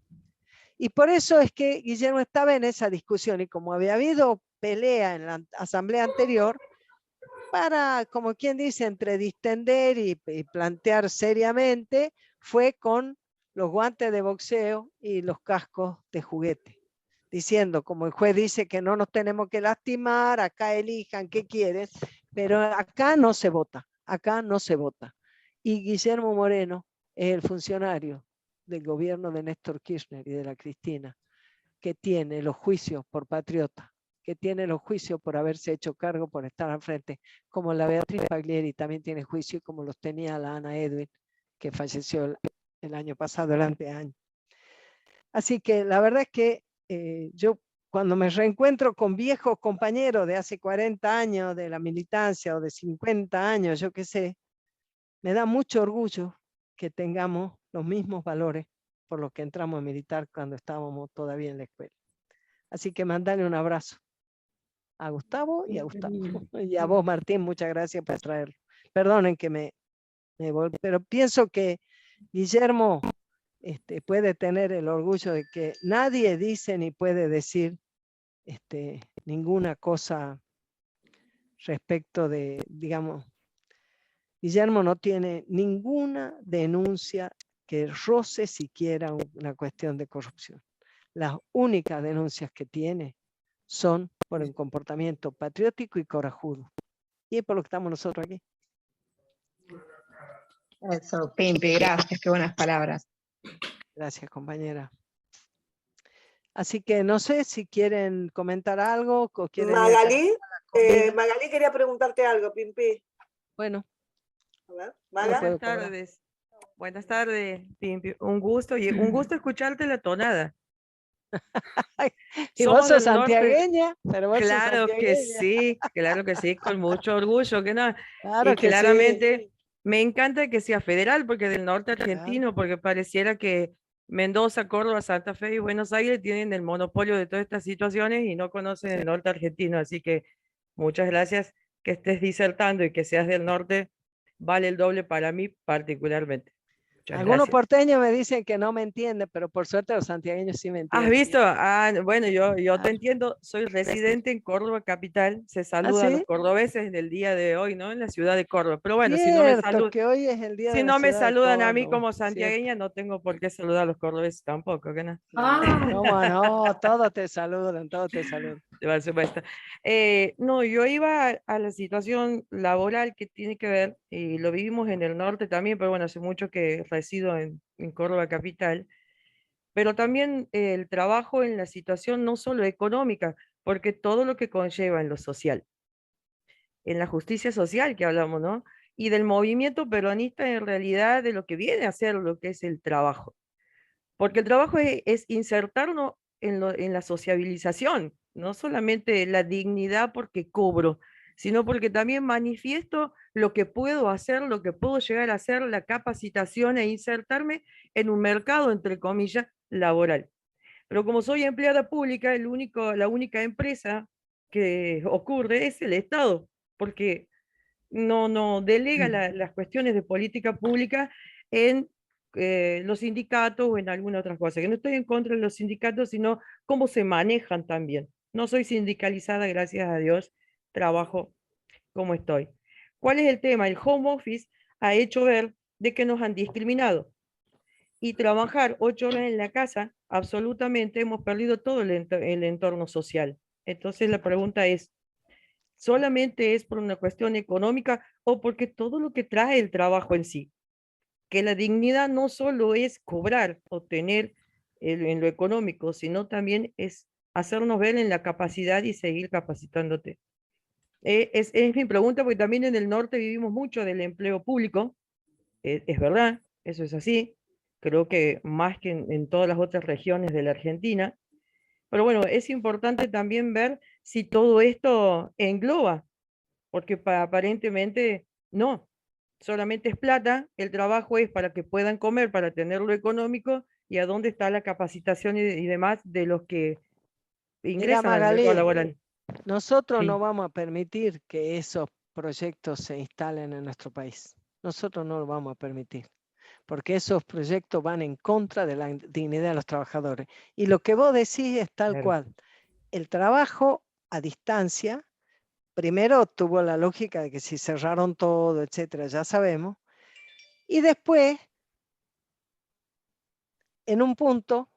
Y por eso es que Guillermo estaba en esa discusión, y como había habido pelea en la asamblea anterior, para, como quien dice, entre distender y plantear seriamente, fue con los guantes de boxeo y los cascos de juguete, diciendo, como el juez dice que no nos tenemos que lastimar, acá elijan qué quieren, pero acá no se vota, acá no se vota. Y Guillermo Moreno es el funcionario del gobierno de Néstor Kirchner y de la Cristina, que tiene los juicios por patriota, que tiene los juicios por haberse hecho cargo, por estar al frente, como la Beatriz Paglieri también tiene juicio, como los tenía la Ana Edwin, que falleció el año pasado, el anteaño. Así que la verdad es que yo cuando me reencuentro con viejos compañeros de hace 40 años de la militancia o de 50 años, yo qué sé, me da mucho orgullo que tengamos los mismos valores por los que entramos a militar cuando estábamos todavía en la escuela. Así que mandale un abrazo a Gustavo y a Gustavo. Y a vos, Martín, muchas gracias por traerlo. Perdonen que me volví, pero pienso que Guillermo puede tener el orgullo de que nadie dice ni puede decir ninguna cosa respecto de, digamos, Guillermo no tiene ninguna denuncia que roce siquiera una cuestión de corrupción. Las únicas denuncias que tiene son por un comportamiento patriótico y corajudo. Y es por lo que estamos nosotros aquí. Eso, Pimpi, gracias, qué buenas palabras. Gracias, compañera. Así que no sé si quieren comentar algo. O quieren Magalí, Magalí quería preguntarte algo, Pimpi. Bueno. A ver, Maga. Buenas tardes. Buenas tardes, Pimpi. Un gusto, y un gusto escucharte la tonada. Y vos sos santiagueña, pero vos claro sos claro que sí, con mucho orgullo, que no. Claro y que claramente sí. Me encanta que sea federal, porque del norte argentino, porque pareciera que Mendoza, Córdoba, Santa Fe y Buenos Aires tienen el monopolio de todas estas situaciones y no conocen el norte argentino, así que muchas gracias que estés disertando y que seas del norte, vale el doble para mí particularmente. Algunos porteños me dicen que no me entienden, pero por suerte los santiagueños sí me entienden. ¿Has visto? Bueno, yo te entiendo, soy residente en Córdoba capital, se saluda a los cordobeses en el día de hoy, ¿no? En la ciudad de Córdoba, pero bueno, Cierto, que hoy es el día si de la no me ciudad de saludan a mí Córdoba, como santiagueña, no tengo por qué saludar a los cordobeses tampoco, ¿qué no? ¿Cómo no? Todos te saludan, todos te saludan. Por supuesto. No, yo iba a la situación laboral que tiene que ver, y lo vivimos en el norte también, pero bueno, hace mucho que resido en Córdoba capital, pero también el trabajo en la situación no solo económica, porque todo lo que conlleva en lo social, en la justicia social que hablamos, ¿no? Y del movimiento peronista en realidad de lo que viene a ser lo que es el trabajo. Porque el trabajo es insertarnos en la sociabilización, no solamente la dignidad porque cobro, sino porque también manifiesto lo que puedo hacer, lo que puedo llegar a hacer, la capacitación e insertarme en un mercado, entre comillas, laboral. Pero como soy empleada pública, la única empresa que ocurre es el Estado, porque no delega las cuestiones de política pública en los sindicatos o en alguna otra cosa. Que no estoy en contra de los sindicatos, sino cómo se manejan también. No soy sindicalizada, gracias a Dios, trabajo como estoy. ¿Cuál es el tema? El home office ha hecho ver de que nos han discriminado. Y trabajar 8 horas en la casa, absolutamente hemos perdido todo el entorno social. Entonces la pregunta es, ¿solamente es por una cuestión económica o porque todo lo que trae el trabajo en sí? Que la dignidad no solo es cobrar o tener en lo económico, sino también es hacernos ver en la capacidad y seguir capacitándote. Es mi pregunta, porque también en el norte vivimos mucho del empleo público, es verdad, eso es así, creo que más que en todas las otras regiones de la Argentina, pero bueno, es importante también ver si todo esto engloba, porque aparentemente no, solamente es plata, el trabajo es para que puedan comer, para tenerlo económico, y a dónde está la capacitación y demás de los que Mira, ingresan al mercado Magalí, laboral. nosotros no Sí. vamos a permitir que esos proyectos se instalen en nuestro país. Nosotros no lo vamos a permitir, porque esos proyectos van en contra de la dignidad de los trabajadores. Y lo que vos decís es tal Claro. cual. El trabajo a distancia, primero tuvo la lógica de que si cerraron todo, etcétera, ya sabemos. Y después, en un punto,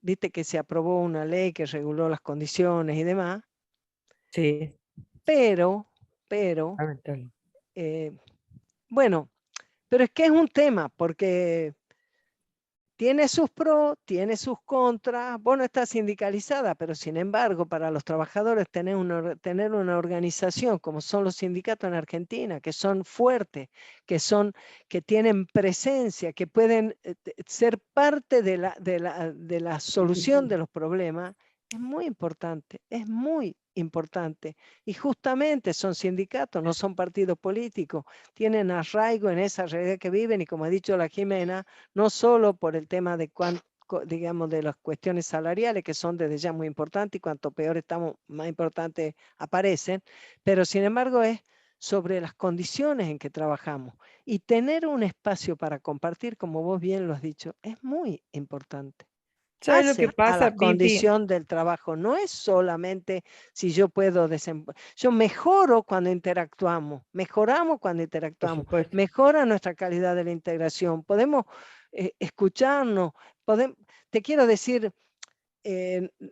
viste que se aprobó una ley que reguló las condiciones y demás, Sí, pero, lamentable. bueno, pero es que es un tema, porque tiene sus pros, tiene sus contras. Vos no estás sindicalizada, pero sin embargo, para los trabajadores tener una organización como son los sindicatos en Argentina, que son fuertes, que tienen presencia, que pueden ser parte de la solución de los problemas, es muy importante, es muy importante. Y justamente son sindicatos, no son partidos políticos, tienen arraigo en esa realidad que viven y, como ha dicho la Jimena, no solo por el tema de digamos, de las cuestiones salariales, que son desde ya muy importantes, y cuanto peor estamos, más importantes aparecen, pero sin embargo es sobre las condiciones en que trabajamos. Y tener un espacio para compartir, como vos bien lo has dicho, es muy importante. ¿Sabes lo que A la pasa, Pimpi? condición del trabajo, no es solamente si yo puedo yo mejoro cuando interactuamos, mejoramos cuando Por interactuamos, supuesto. mejora nuestra calidad de la integración, podemos escucharnos, te quiero decir,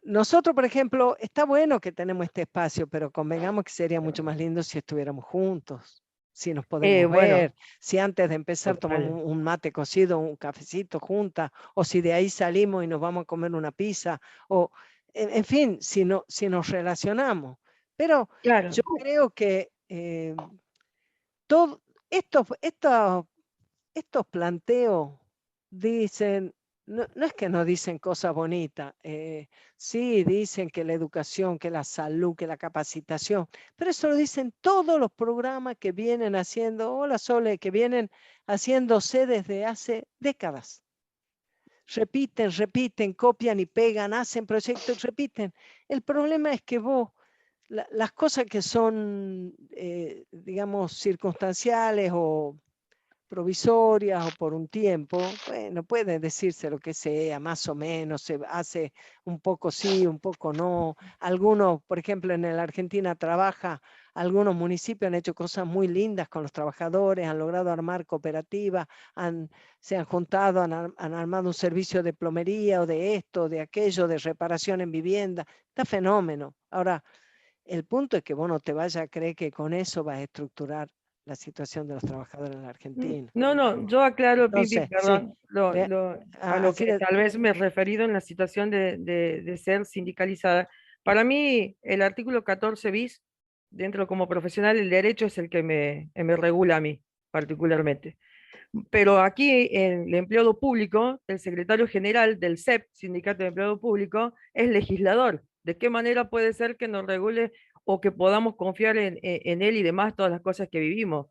nosotros, por ejemplo, está bueno que tenemos este espacio, pero convengamos que sería mucho más lindo si estuviéramos juntos, si nos podemos ver, Bueno, si antes de empezar tomamos total. un mate cocido, un cafecito juntas, o si de ahí salimos y nos vamos a comer una pizza, o en fin, si nos relacionamos. Pero Claro. yo creo que todo, estos planteos dicen, no es que no dicen cosas bonitas, sí dicen que la educación, que la salud, que la capacitación, pero eso lo dicen todos los programas que vienen haciendo, hola Sole, que vienen haciéndose desde hace décadas. Repiten, copian y pegan, hacen proyectos y repiten. El problema es que vos, las cosas que son, digamos, circunstanciales o provisorias o por un tiempo, bueno, puede decirse lo que sea, más o menos, se hace un poco sí, un poco no. Algunos, por ejemplo, en la Argentina algunos municipios han hecho cosas muy lindas con los trabajadores, han logrado armar cooperativas, se han juntado, han armado un servicio de plomería o de esto, de aquello, de reparación en vivienda. Está fenómeno. Ahora, el punto es que vos no te vayas a creer que con eso vas a estructurar la situación de los trabajadores en la Argentina. No, yo aclaro, Pipi, Entonces, perdón, sí, a lo así que de- tal vez me he referido en la situación de ser sindicalizada. Para mí, el artículo 14 bis, dentro como profesional, el derecho es el que me regula a mí, particularmente. Pero aquí en el empleado público, el secretario general del SEP, Sindicato de Empleado Público, es legislador. ¿De qué manera puede ser que nos regule o que podamos confiar en él y demás todas las cosas que vivimos?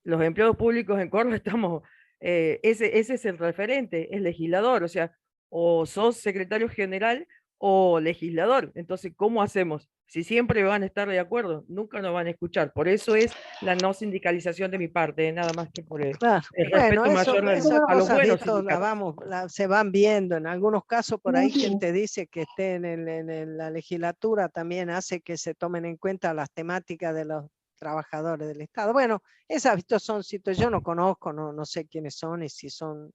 Los empleados públicos en Córdoba estamos, ese es el referente, es legislador, o sea, o sos secretario general o legislador. Entonces, ¿cómo hacemos? Si siempre van a estar de acuerdo, nunca nos van a escuchar. Por eso es la no sindicalización de mi parte, nada más que por Claro, el bueno, respeto mayor esas a los cosas, buenos Víctor, sindicatos. se van viendo. En algunos casos, por ahí, Sí. quien te dice que esté en la legislatura también hace que se tomen en cuenta las temáticas de los trabajadores del Estado. Bueno, esas Víctor, son sitios, yo no conozco, no sé quiénes son y si son,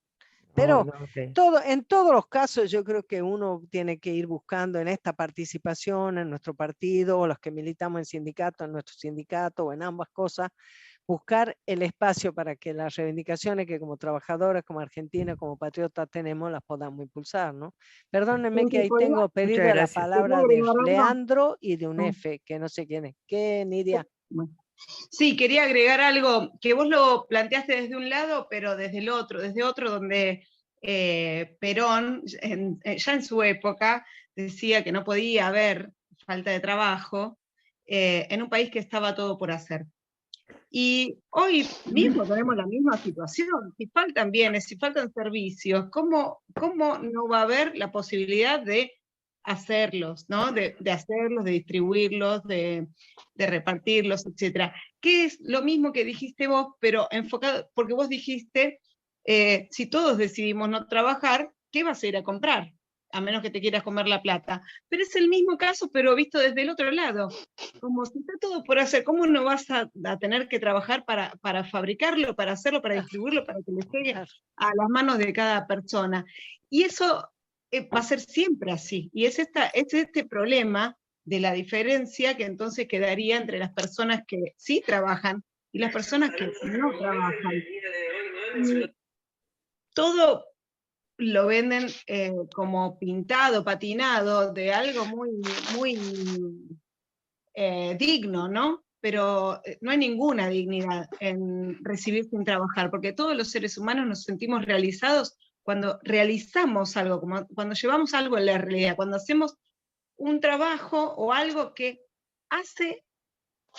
pero Ok. en todos los casos yo creo que uno tiene que ir buscando en esta participación en nuestro partido, o los que militamos en sindicato, en nuestro sindicato, o en ambas cosas, buscar el espacio para que las reivindicaciones que como trabajadoras, como argentinas, como patriotas tenemos, las podamos impulsar, ¿no? Perdónenme que ahí tengo pedido la gracias. palabra de Leandro y de un F, que no sé quién es. ¿Qué, Nidia? Sí, quería agregar algo, que vos lo planteaste desde un lado, pero desde otro donde Perón, ya en su época, decía que no podía haber falta de trabajo en un país que estaba todo por hacer. Y hoy mismo tenemos la misma situación. Si faltan bienes, si faltan servicios, ¿cómo no va a haber la posibilidad de hacerlos, ¿no? De hacerlos, de distribuirlos, de repartirlos, etcétera? Que es lo mismo que dijiste vos, pero enfocado, porque vos dijiste, si todos decidimos no trabajar, ¿qué vas a ir a comprar? A menos que te quieras comer la plata. Pero es el mismo caso, pero visto desde el otro lado. Como si está todo por hacer, ¿cómo no vas a tener que trabajar para fabricarlo, para hacerlo, para distribuirlo, para que le llegue a las manos de cada persona? Y eso va a ser siempre así. Y es este problema de la diferencia que entonces quedaría entre las personas que sí trabajan y las personas que no trabajan. Y todo lo venden como pintado, patinado, de algo muy digno, ¿no? Pero no hay ninguna dignidad en recibir sin trabajar, porque todos los seres humanos nos sentimos realizados cuando realizamos algo, como cuando llevamos algo en la realidad, cuando hacemos un trabajo o algo que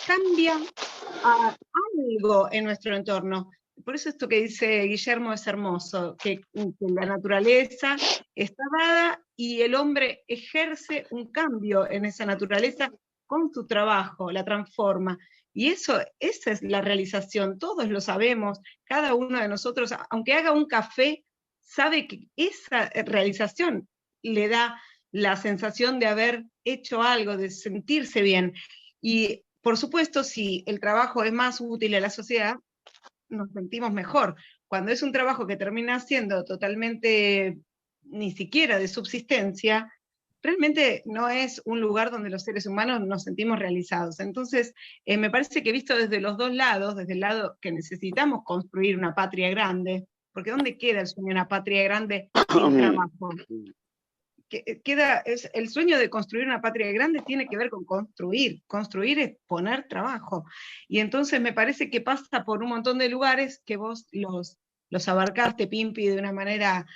cambia a algo en nuestro entorno. Por eso esto que dice Guillermo es hermoso, que la naturaleza está dada y el hombre ejerce un cambio en esa naturaleza con su trabajo, la transforma. Y esa es la realización, todos lo sabemos, cada uno de nosotros, aunque haga un café, sabe que esa realización le da la sensación de haber hecho algo, de sentirse bien. Y por supuesto, si el trabajo es más útil a la sociedad, nos sentimos mejor. Cuando es un trabajo que termina siendo totalmente ni siquiera de subsistencia, realmente no es un lugar donde los seres humanos nos sentimos realizados. Entonces, me parece que visto desde los dos lados, desde el lado que necesitamos construir una patria grande, porque ¿dónde queda el sueño de una patria grande sin trabajo? El sueño de construir una patria grande tiene que ver con construir. Construir es poner trabajo. Y entonces me parece que pasa por un montón de lugares que vos los abarcaste, Pimpi, de una manera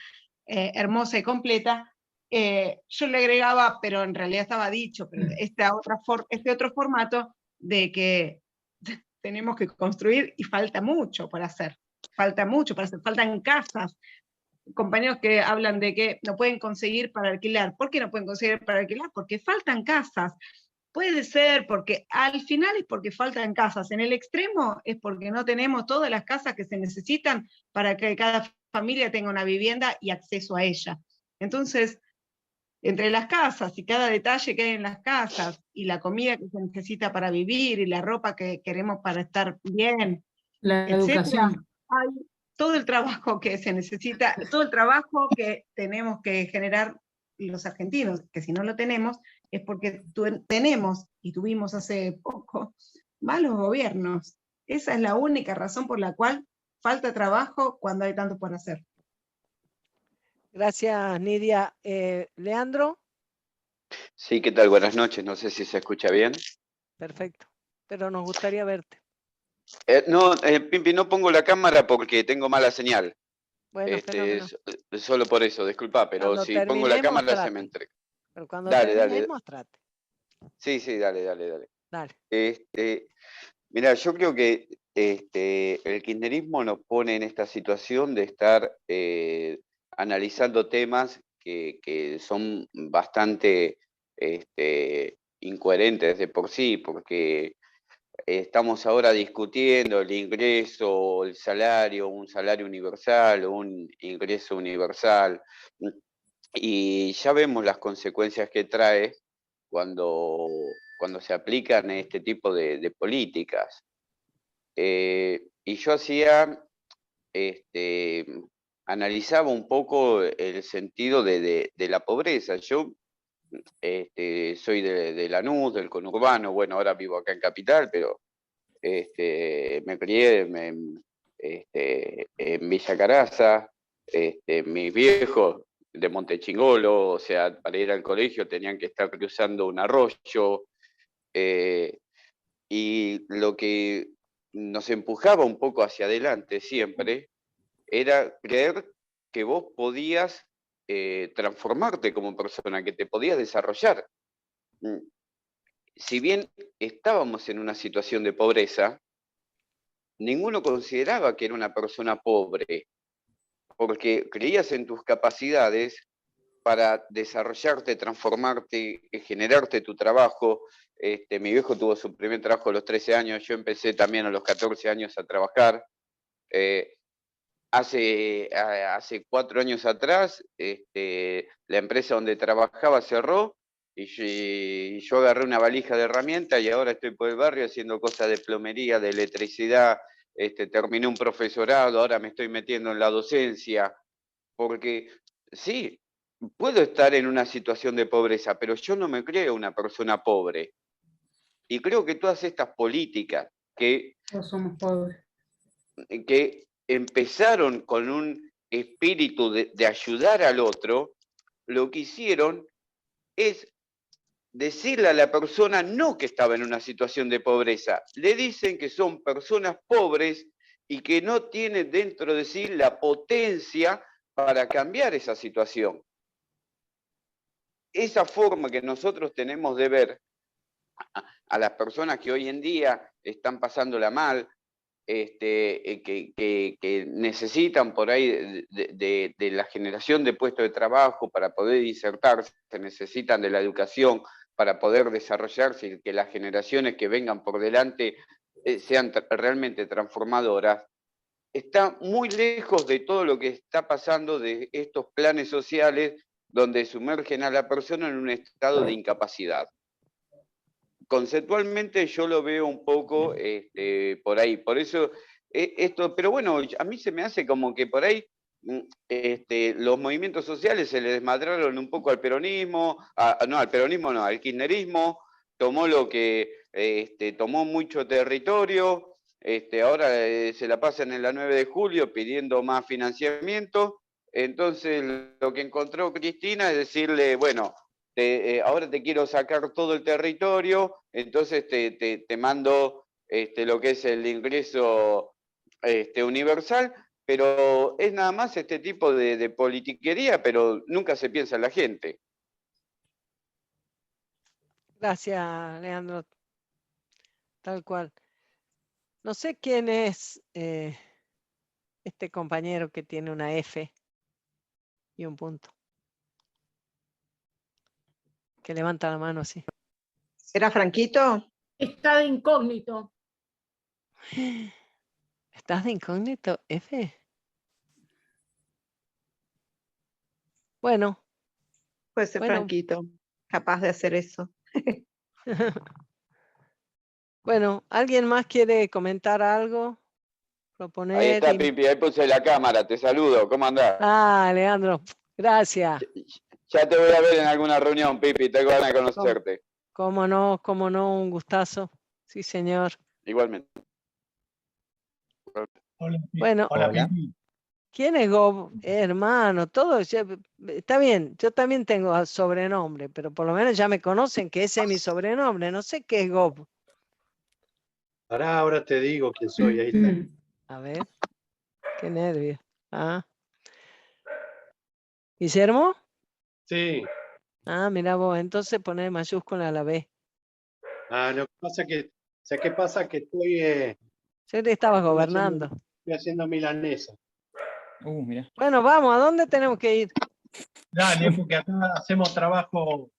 hermosa y completa. Yo le agregaba, pero en realidad estaba dicho, pero este otro formato de que tenemos que construir y falta mucho por hacer. Faltan casas. Compañeros que hablan de que no pueden conseguir para alquilar. ¿Por qué no pueden conseguir para alquilar? Porque faltan casas. Puede ser porque al final es porque faltan casas. En el extremo es porque no tenemos todas las casas que se necesitan para que cada familia tenga una vivienda y acceso a ella. Entonces, entre las casas y cada detalle que hay en las casas y la comida que se necesita para vivir y la ropa que queremos para estar bien, La etcétera, educación. hay todo el trabajo que se necesita, todo el trabajo que tenemos que generar los argentinos, que si no lo tenemos es porque tenemos y tuvimos hace poco malos gobiernos. Esa es la única razón por la cual falta trabajo cuando hay tanto por hacer. Gracias, Nidia. Leandro, Sí, ¿qué tal? Buenas noches. No sé si se escucha bien. perfecto. Pero nos gustaría verte. No, Pimpi, no pongo la cámara porque tengo mala señal. Bueno, fenómeno. Solo por eso, disculpa, pero Cuando si pongo la termines, cámara se mostrate. me entrega. Pero cuando Dale, termines, dale. mostrate. Sí, dale. Dale. Mira, yo creo que el kirchnerismo nos pone en esta situación de estar analizando temas que son bastante incoherentes de por sí, porque estamos ahora discutiendo el ingreso, el salario, un salario universal o un ingreso universal, y ya vemos las consecuencias que trae cuando se aplican este tipo de políticas. Y yo analizaba un poco el sentido de la pobreza. Yo soy de Lanús, del conurbano, bueno, ahora vivo acá en Capital, pero me crié en Villa Caraza, mis viejos de Montechingolo, o sea, para ir al colegio tenían que estar cruzando un arroyo, y lo que nos empujaba un poco hacia adelante siempre era creer que vos podías transformarte como persona, que te podías desarrollar. Si bien estábamos en una situación de pobreza, ninguno consideraba que era una persona pobre, porque creías en tus capacidades para desarrollarte, transformarte, generarte tu trabajo. Mi viejo tuvo su primer trabajo a los 13 años, yo empecé también a los 14 años a trabajar. Hace 4 años atrás, la empresa donde trabajaba cerró y yo agarré una valija de herramientas y ahora estoy por el barrio haciendo cosas de plomería, de electricidad, terminé un profesorado, ahora me estoy metiendo en la docencia, porque sí, puedo estar en una situación de pobreza, pero yo no me creo una persona pobre. Y creo que todas estas políticas No somos pobres. que empezaron con un espíritu de ayudar al otro, lo que hicieron es decirle a la persona no que estaba en una situación de pobreza, le dicen que son personas pobres y que no tienen dentro de sí la potencia para cambiar esa situación. Esa forma que nosotros tenemos de ver a las personas que hoy en día están pasándola mal, que necesitan por ahí de la generación de puestos de trabajo para poder insertarse, necesitan de la educación para poder desarrollarse y que las generaciones que vengan por delante sean realmente transformadoras, está muy lejos de todo lo que está pasando de estos planes sociales donde sumergen a la persona en un estado de incapacidad. Conceptualmente yo lo veo un poco por ahí, por eso pero bueno, a mí se me hace como que por ahí los movimientos sociales se le desmadraron un poco al peronismo, al kirchnerismo, tomó lo que tomó mucho territorio, ahora se la pasan en la 9 de julio pidiendo más financiamiento, entonces lo que encontró Cristina es decirle, bueno, ahora te quiero sacar todo el territorio, entonces te mando lo que es el ingreso universal, pero es nada más este tipo de politiquería, pero nunca se piensa en la gente. Gracias, Leandro. Tal cual. No sé quién es este compañero que tiene una F y un punto. Que levanta la mano así. ¿Será Franquito? Está de incógnito. ¿Estás de incógnito, F? Bueno. Puede ser Franquito, capaz de hacer eso. Bueno, ¿alguien más quiere comentar algo? Proponer. Ahí está, Pipi, ahí puse la cámara, te saludo, ¿cómo andás? Ah, Leandro, gracias. Ya te voy a ver en alguna reunión, Pipi, tengo ganas de conocerte. Cómo no, un gustazo. Sí, señor. Igualmente. Bueno, Hola. ¿quién es Gob? Hermano, todo está bien. Yo también tengo sobrenombre, pero por lo menos ya me conocen que ese es mi sobrenombre. No sé qué es Gob. Ahora te digo quién soy, ahí está. A ver, qué nervio. Ah. ¿Guillermo? Sí. Ah, mira vos, entonces poner mayúscula a la B. Lo que pasa que, ¿sabes qué pasa? Que estoy Yo te estabas gobernando. estoy haciendo milanesa. Mira. Bueno, vamos, ¿a dónde tenemos que ir? Dale, porque acá hacemos trabajo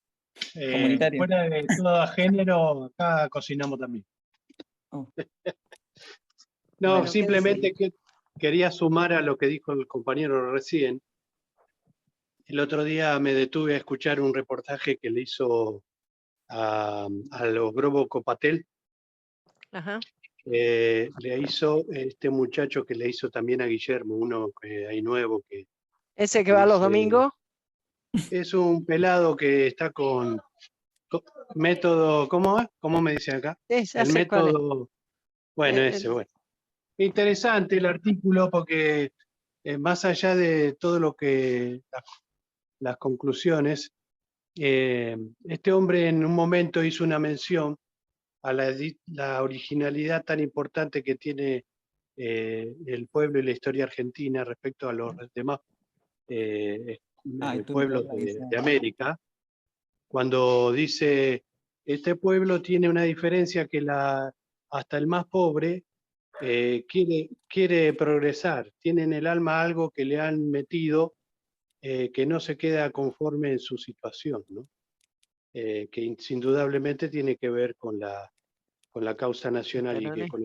Comunitario. fuera de todo género, acá cocinamos también. No, Bueno, simplemente que quería sumar a lo que dijo el compañero recién. El otro día me detuve a escuchar un reportaje que le hizo a los Grobo Copatel. Ajá. Le hizo este muchacho que le hizo también a Guillermo, uno que hay nuevo que ¿Ese que va los dice- domingos? Es un pelado que está con método, ¿cómo es? ¿Cómo me dicen acá? Sí, ya El sé cuál es. método, bueno, ese, bueno. Interesante el artículo porque más allá de todo lo que las conclusiones, este hombre en un momento hizo una mención a la originalidad tan importante que tiene el pueblo y la historia argentina respecto a los demás pueblos de América, cuando dice, este pueblo tiene una diferencia que hasta el más pobre quiere progresar, tiene en el alma algo que le han metido que no se queda conforme en su situación, ¿no? Que indudablemente tiene que ver con la causa nacional y que con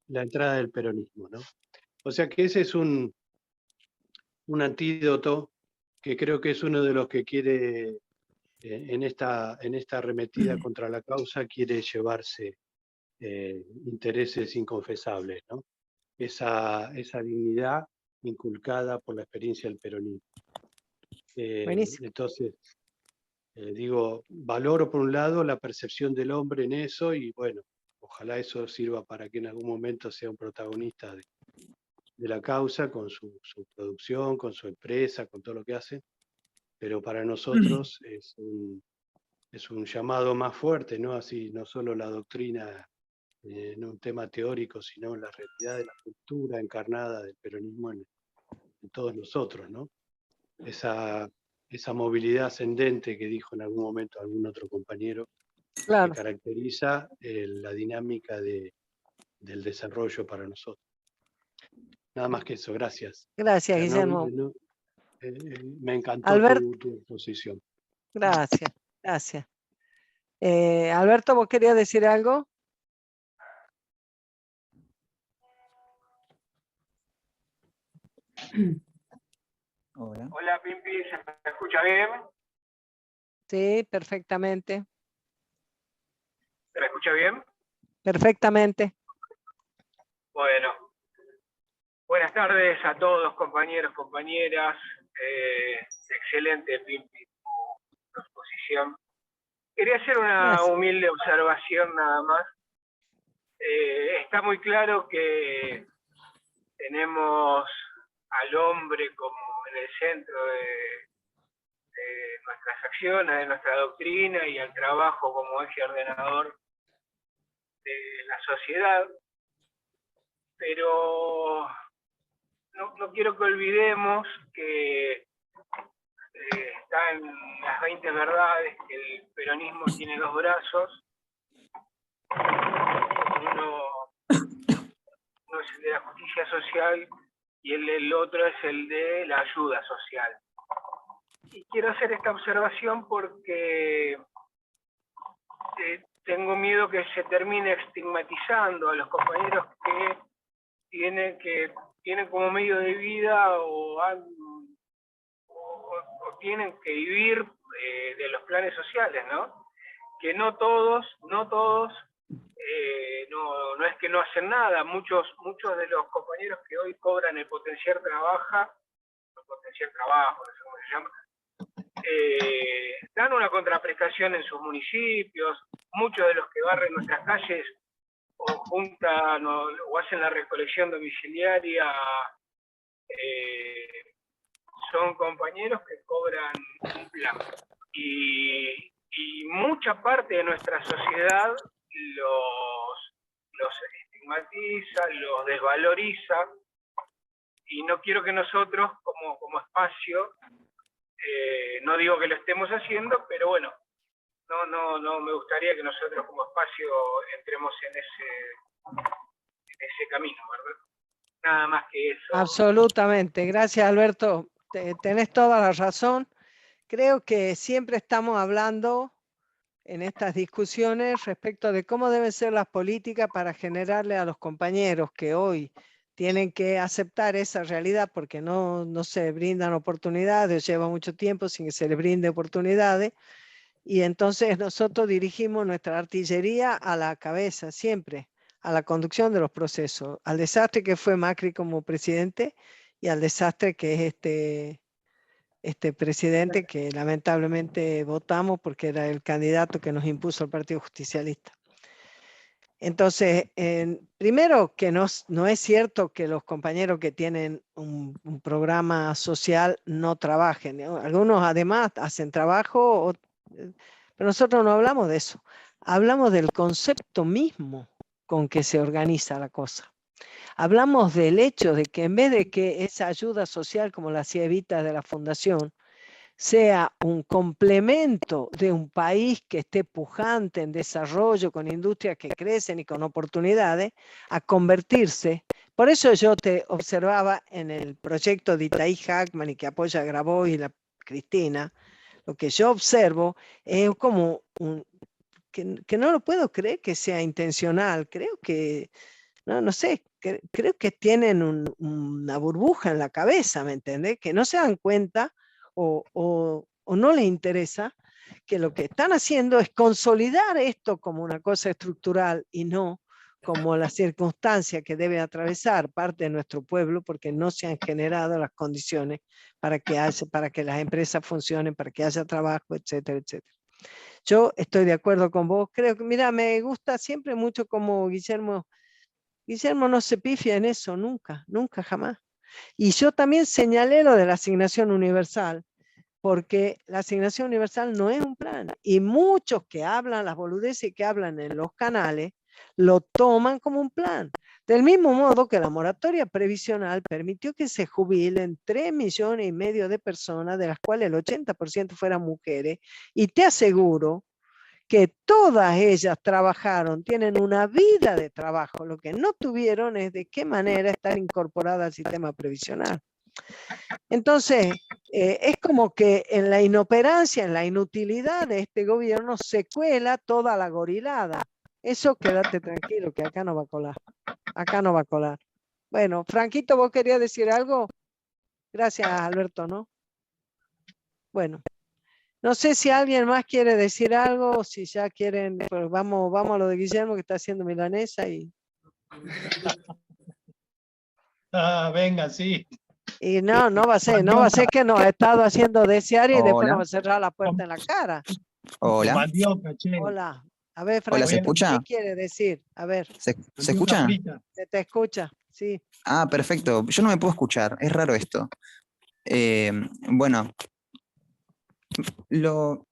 la entrada del peronismo, ¿no? O sea que ese es un antídoto que creo que es uno de los que quiere, en esta arremetida contra la causa, quiere llevarse intereses inconfesables, ¿no? Esa dignidad inculcada por la experiencia del peronismo. Entonces, digo, valoro por un lado la percepción del hombre en eso y bueno, ojalá eso sirva para que en algún momento sea un protagonista de la causa con su producción, con su empresa, con todo lo que hace, pero para nosotros es un llamado más fuerte, ¿no? Así, no solo la doctrina en un tema teórico, sino la realidad de la cultura encarnada del peronismo en todos nosotros, ¿no? Esa movilidad ascendente que dijo en algún momento algún otro compañero, claro, que caracteriza la dinámica del desarrollo para nosotros. Nada más que eso, gracias. Gracias, Guillermo. Me encantó tu exposición. Gracias, gracias. Alberto, ¿vos querías decir algo? Hola. Hola, Pimpi, ¿se me escucha bien? Sí, perfectamente. ¿Se me escucha bien? Perfectamente. Bueno. Buenas tardes a todos, compañeros, compañeras. Excelente, Pimpi, tu exposición. Quería hacer una humilde observación nada más. Está muy claro que tenemos al hombre como en el centro de nuestras acciones, de nuestra doctrina y al trabajo como eje ordenador de la sociedad, pero no quiero que olvidemos que está en las 20 verdades que el peronismo tiene dos brazos. Uno es el de la justicia social y el otro es el de la ayuda social. Y quiero hacer esta observación porque tengo miedo que se termine estigmatizando a los compañeros que tienen como medio de vida o tienen que vivir de los planes sociales, ¿no? Que no todos no es que no hacen nada, muchos de los compañeros que hoy cobran el potenciar trabajo, no sé cómo se llama, dan una contraprestación en sus municipios, muchos de los que barren nuestras calles o juntan o hacen la recolección domiciliaria, son compañeros que cobran un plan. Y mucha parte de nuestra sociedad los estigmatiza, los desvaloriza, y no quiero que nosotros como espacio, no digo que lo estemos haciendo, pero bueno, no me gustaría que nosotros como espacio entremos en ese camino, ¿verdad? Nada más que eso. Absolutamente, gracias Alberto, tenés toda la razón. Creo que siempre estamos hablando en estas discusiones respecto de cómo deben ser las políticas para generarle a los compañeros que hoy tienen que aceptar esa realidad porque no se brindan oportunidades, lleva mucho tiempo sin que se les brinde oportunidades, y entonces nosotros dirigimos nuestra artillería a la cabeza siempre, a la conducción de los procesos, al desastre que fue Macri como presidente y al desastre que es este presidente que lamentablemente votamos porque era el candidato que nos impuso el Partido Justicialista. Entonces, primero que no es cierto que los compañeros que tienen un programa social no trabajen, ¿no? Algunos además hacen trabajo, pero nosotros no hablamos de eso. Hablamos del concepto mismo con que se organiza la cosa. Hablamos del hecho de que en vez de que esa ayuda social, como la hacía Evita de la Fundación, sea un complemento de un país que esté pujante en desarrollo, con industrias que crecen y con oportunidades, a convertirse. Por eso yo te observaba en el proyecto de Itaí Hackman y que apoya a Grabois y la Cristina, lo que yo observo es como que no lo puedo creer que sea intencional, creo que, no sé, creo que tienen una burbuja en la cabeza, ¿me entendés? Que no se dan cuenta o no les interesa que lo que están haciendo es consolidar esto como una cosa estructural y no como la circunstancia que debe atravesar parte de nuestro pueblo porque no se han generado las condiciones para que las empresas funcionen, para que haya trabajo, etcétera, etcétera. Yo estoy de acuerdo con vos, creo que, mira, me gusta siempre mucho como Guillermo no se pifia en eso, nunca, jamás. Y yo también señalé lo de la asignación universal, porque la asignación universal no es un plan. Y muchos que hablan, las boludeces que hablan en los canales, lo toman como un plan. Del mismo modo que la moratoria previsional permitió que se jubilen 3,5 millones de personas, de las cuales el 80% fueran mujeres, y te aseguro que todas ellas trabajaron, tienen una vida de trabajo, lo que no tuvieron es de qué manera estar incorporada al sistema previsional. Entonces, es como que en la inoperancia, en la inutilidad de este gobierno se cuela toda la gorilada. Eso quédate tranquilo, que acá no va a colar. Acá no va a colar. Bueno, Franquito, ¿vos querías decir algo? Gracias, Alberto, ¿no? Bueno. No sé si alguien más quiere decir algo, o si ya quieren, pues vamos a lo de Guillermo que está haciendo milanesa y... Venga, sí. Y no va a ser que nos ha estado haciendo desear y después Hola. nos va a cerrar la puerta en la cara. Hola. Mandioca, che. Hola. A ver, Hola, ¿se Franquito, escucha? ¿qué quiere decir? A ver. ¿Se escucha? Se te escucha, sí. Ah, perfecto. Yo no me puedo escuchar, es raro esto. Bueno, lo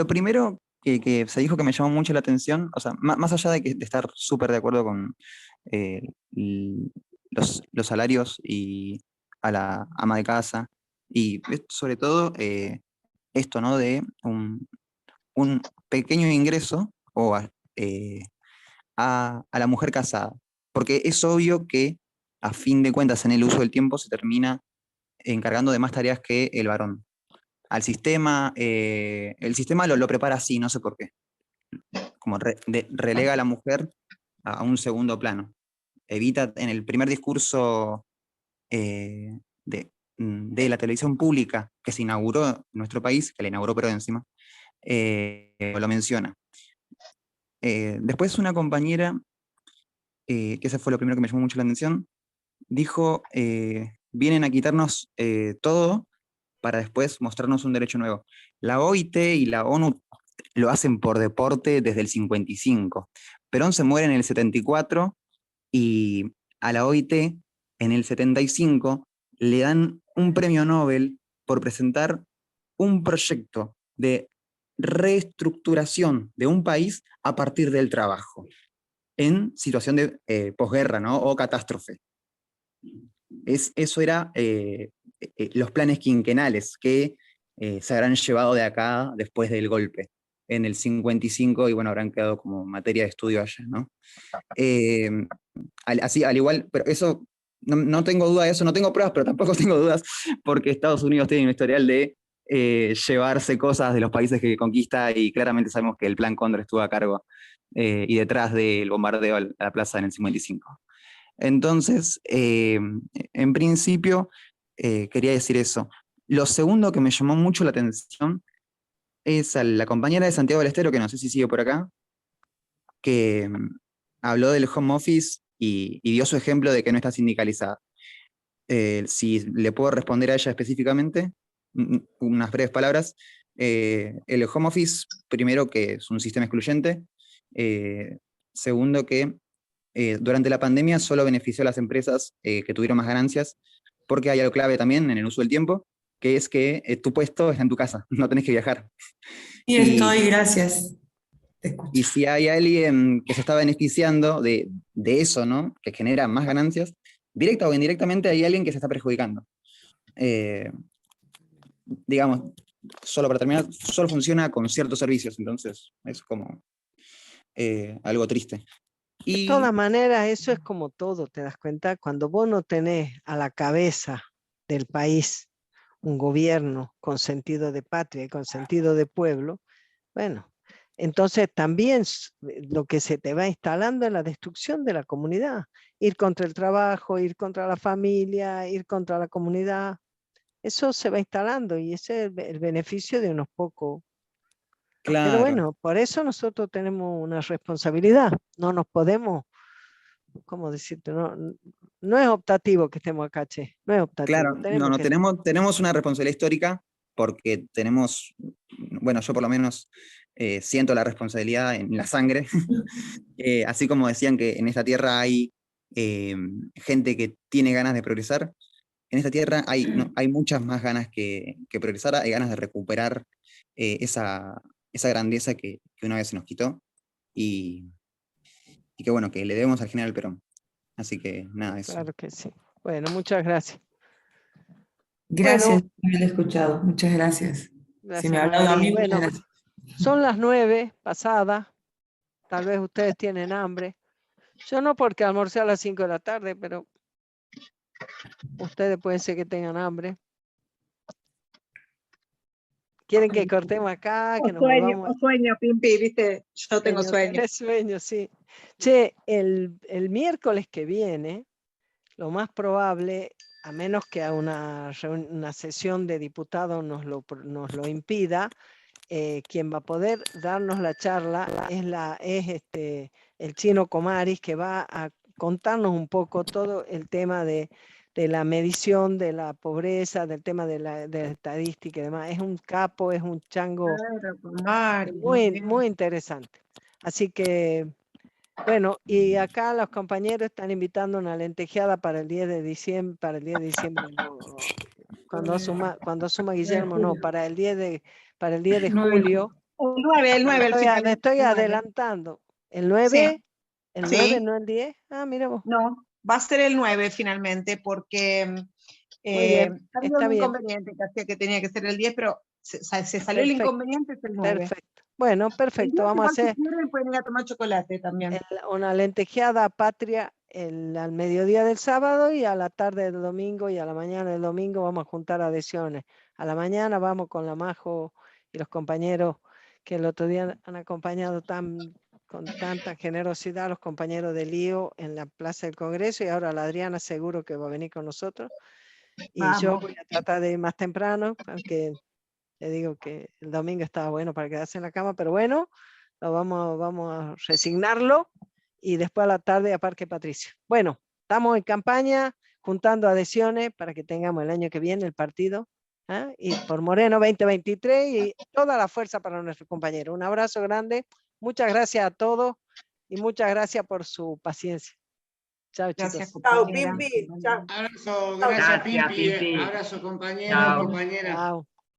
primero que se dijo que me llamó mucho la atención, o sea, más allá de estar súper de acuerdo con los salarios y a la ama de casa, y sobre todo esto, ¿no? De un pequeño ingreso a la mujer casada, porque es obvio que a fin de cuentas en el uso del tiempo se termina encargando de más tareas que el varón. Al sistema, el sistema lo prepara así, no sé por qué. Como relega a la mujer a un segundo plano. Evita en el primer discurso de la televisión pública que se inauguró en nuestro país, que la inauguró pero encima, lo menciona. Después una compañera, que ese fue lo primero que me llamó mucho la atención, dijo, vienen a quitarnos todo para después mostrarnos un derecho nuevo. La OIT y la ONU lo hacen por deporte desde el 55. Perón se muere en el 74 y a la OIT en el 75 le dan un premio Nobel por presentar un proyecto de reestructuración de un país a partir del trabajo, en situación de posguerra, ¿no? O catástrofe. Eso era los planes quinquenales que se habrán llevado de acá después del golpe, en el 55, y bueno, habrán quedado como materia de estudio allá, ¿no? Así, al igual, pero eso, no tengo duda de eso, no tengo pruebas, pero tampoco tengo dudas, porque Estados Unidos tiene un historial de llevarse cosas de los países que conquista, y claramente sabemos que el Plan Cóndor estuvo a cargo y detrás del bombardeo a la plaza en el 55. Entonces, en principio, quería decir eso. Lo segundo que me llamó mucho la atención es a la compañera de Santiago del Estero, que no sé si sigue por acá, que habló del home office y dio su ejemplo de que no está sindicalizada. Si le puedo responder a ella específicamente, unas breves palabras. El home office, primero, que es un sistema excluyente. Segundo, que durante la pandemia solo benefició a las empresas que tuvieron más ganancias, porque hay algo clave también en el uso del tiempo, que es que tu puesto está en tu casa, no tenés que viajar. Y estoy, gracias. Y si hay alguien que se está beneficiando de eso, ¿no? Que genera más ganancias, directa o indirectamente hay alguien que se está perjudicando. Digamos, solo para terminar, solo funciona con ciertos servicios, entonces es como algo triste. De todas maneras, eso es como todo, ¿te das cuenta? Cuando vos no tenés a la cabeza del país un gobierno con sentido de patria y con sentido de pueblo, bueno, entonces también lo que se te va instalando es la destrucción de la comunidad. Ir contra el trabajo, ir contra la familia, ir contra la comunidad. Eso se va instalando y ese es el beneficio de unos pocos. Claro. Pero bueno, por eso nosotros tenemos una responsabilidad. No nos podemos, ¿cómo decirte? No es optativo que estemos acá, che. No es optativo. Claro, tenemos una responsabilidad histórica porque tenemos, bueno, yo por lo menos siento la responsabilidad en la sangre. Así como decían que en esta tierra hay gente que tiene ganas de progresar, en esta tierra hay muchas más ganas que progresar, hay ganas de recuperar esa grandeza que una vez se nos quitó, y que bueno, que le debemos al general Perón. Así que nada, eso. Claro que sí. Bueno, muchas gracias. Gracias por haberme escuchado, muchas gracias. Si me ha hablado a mí, bueno, muchas gracias. son las 9 pasadas, tal vez ustedes tienen hambre. Yo no, porque almorcé a las 5 de la tarde, pero ustedes pueden ser que tengan hambre. ¿Quieren que cortemos acá? Que nos volvamos? Sueño, Pimpi, viste, yo tengo sueño. Tenés sueño, sí. Che, el miércoles que viene, lo más probable, a menos que a una sesión de diputados nos lo impida, quien va a poder darnos la charla es el Chino Comaris, que va a contarnos un poco todo el tema de la medición de la pobreza, del tema de la estadística y demás. Es un capo, es un chango muy interesante. Así que, bueno, y acá los compañeros están invitando una lentejeada para el 10 de diciembre, no, cuando asuma Guillermo, no, para el 10 de julio. El 9, me estoy adelantando. ¿El 9? Sí. ¿El 9 no el 10? Ah, mira vos. No, va a ser el 9 finalmente, porque había un inconveniente que hacía que tenía que ser el 10, pero se salió el inconveniente, es el 9. Perfecto. Bueno, perfecto. Vamos a hacer pueden ir a tomar chocolate también. una lentejeada patria al mediodía del sábado, y a la tarde del domingo y a la mañana del domingo vamos a juntar adhesiones. A la mañana vamos con la Majo y los compañeros que el otro día han acompañado con tanta generosidad, los compañeros de Lío en la Plaza del Congreso, y ahora la Adriana seguro que va a venir con nosotros. Y yo voy a tratar de ir más temprano, aunque le digo que el domingo estaba bueno para quedarse en la cama, pero bueno, vamos a resignarlo, y después a la tarde a Parque Patricio. Bueno, estamos en campaña, juntando adhesiones para que tengamos el año que viene el partido, Y por Moreno 2023 y toda la fuerza para nuestro compañero. Un abrazo grande, muchas gracias a todos y muchas gracias por su paciencia. Chao, Gracias, chicos. Chao, Pimpi. Chao. Abrazo, gracias, Pimpi. Pimpi. Abrazo, compañero, Chao. compañera. Chao.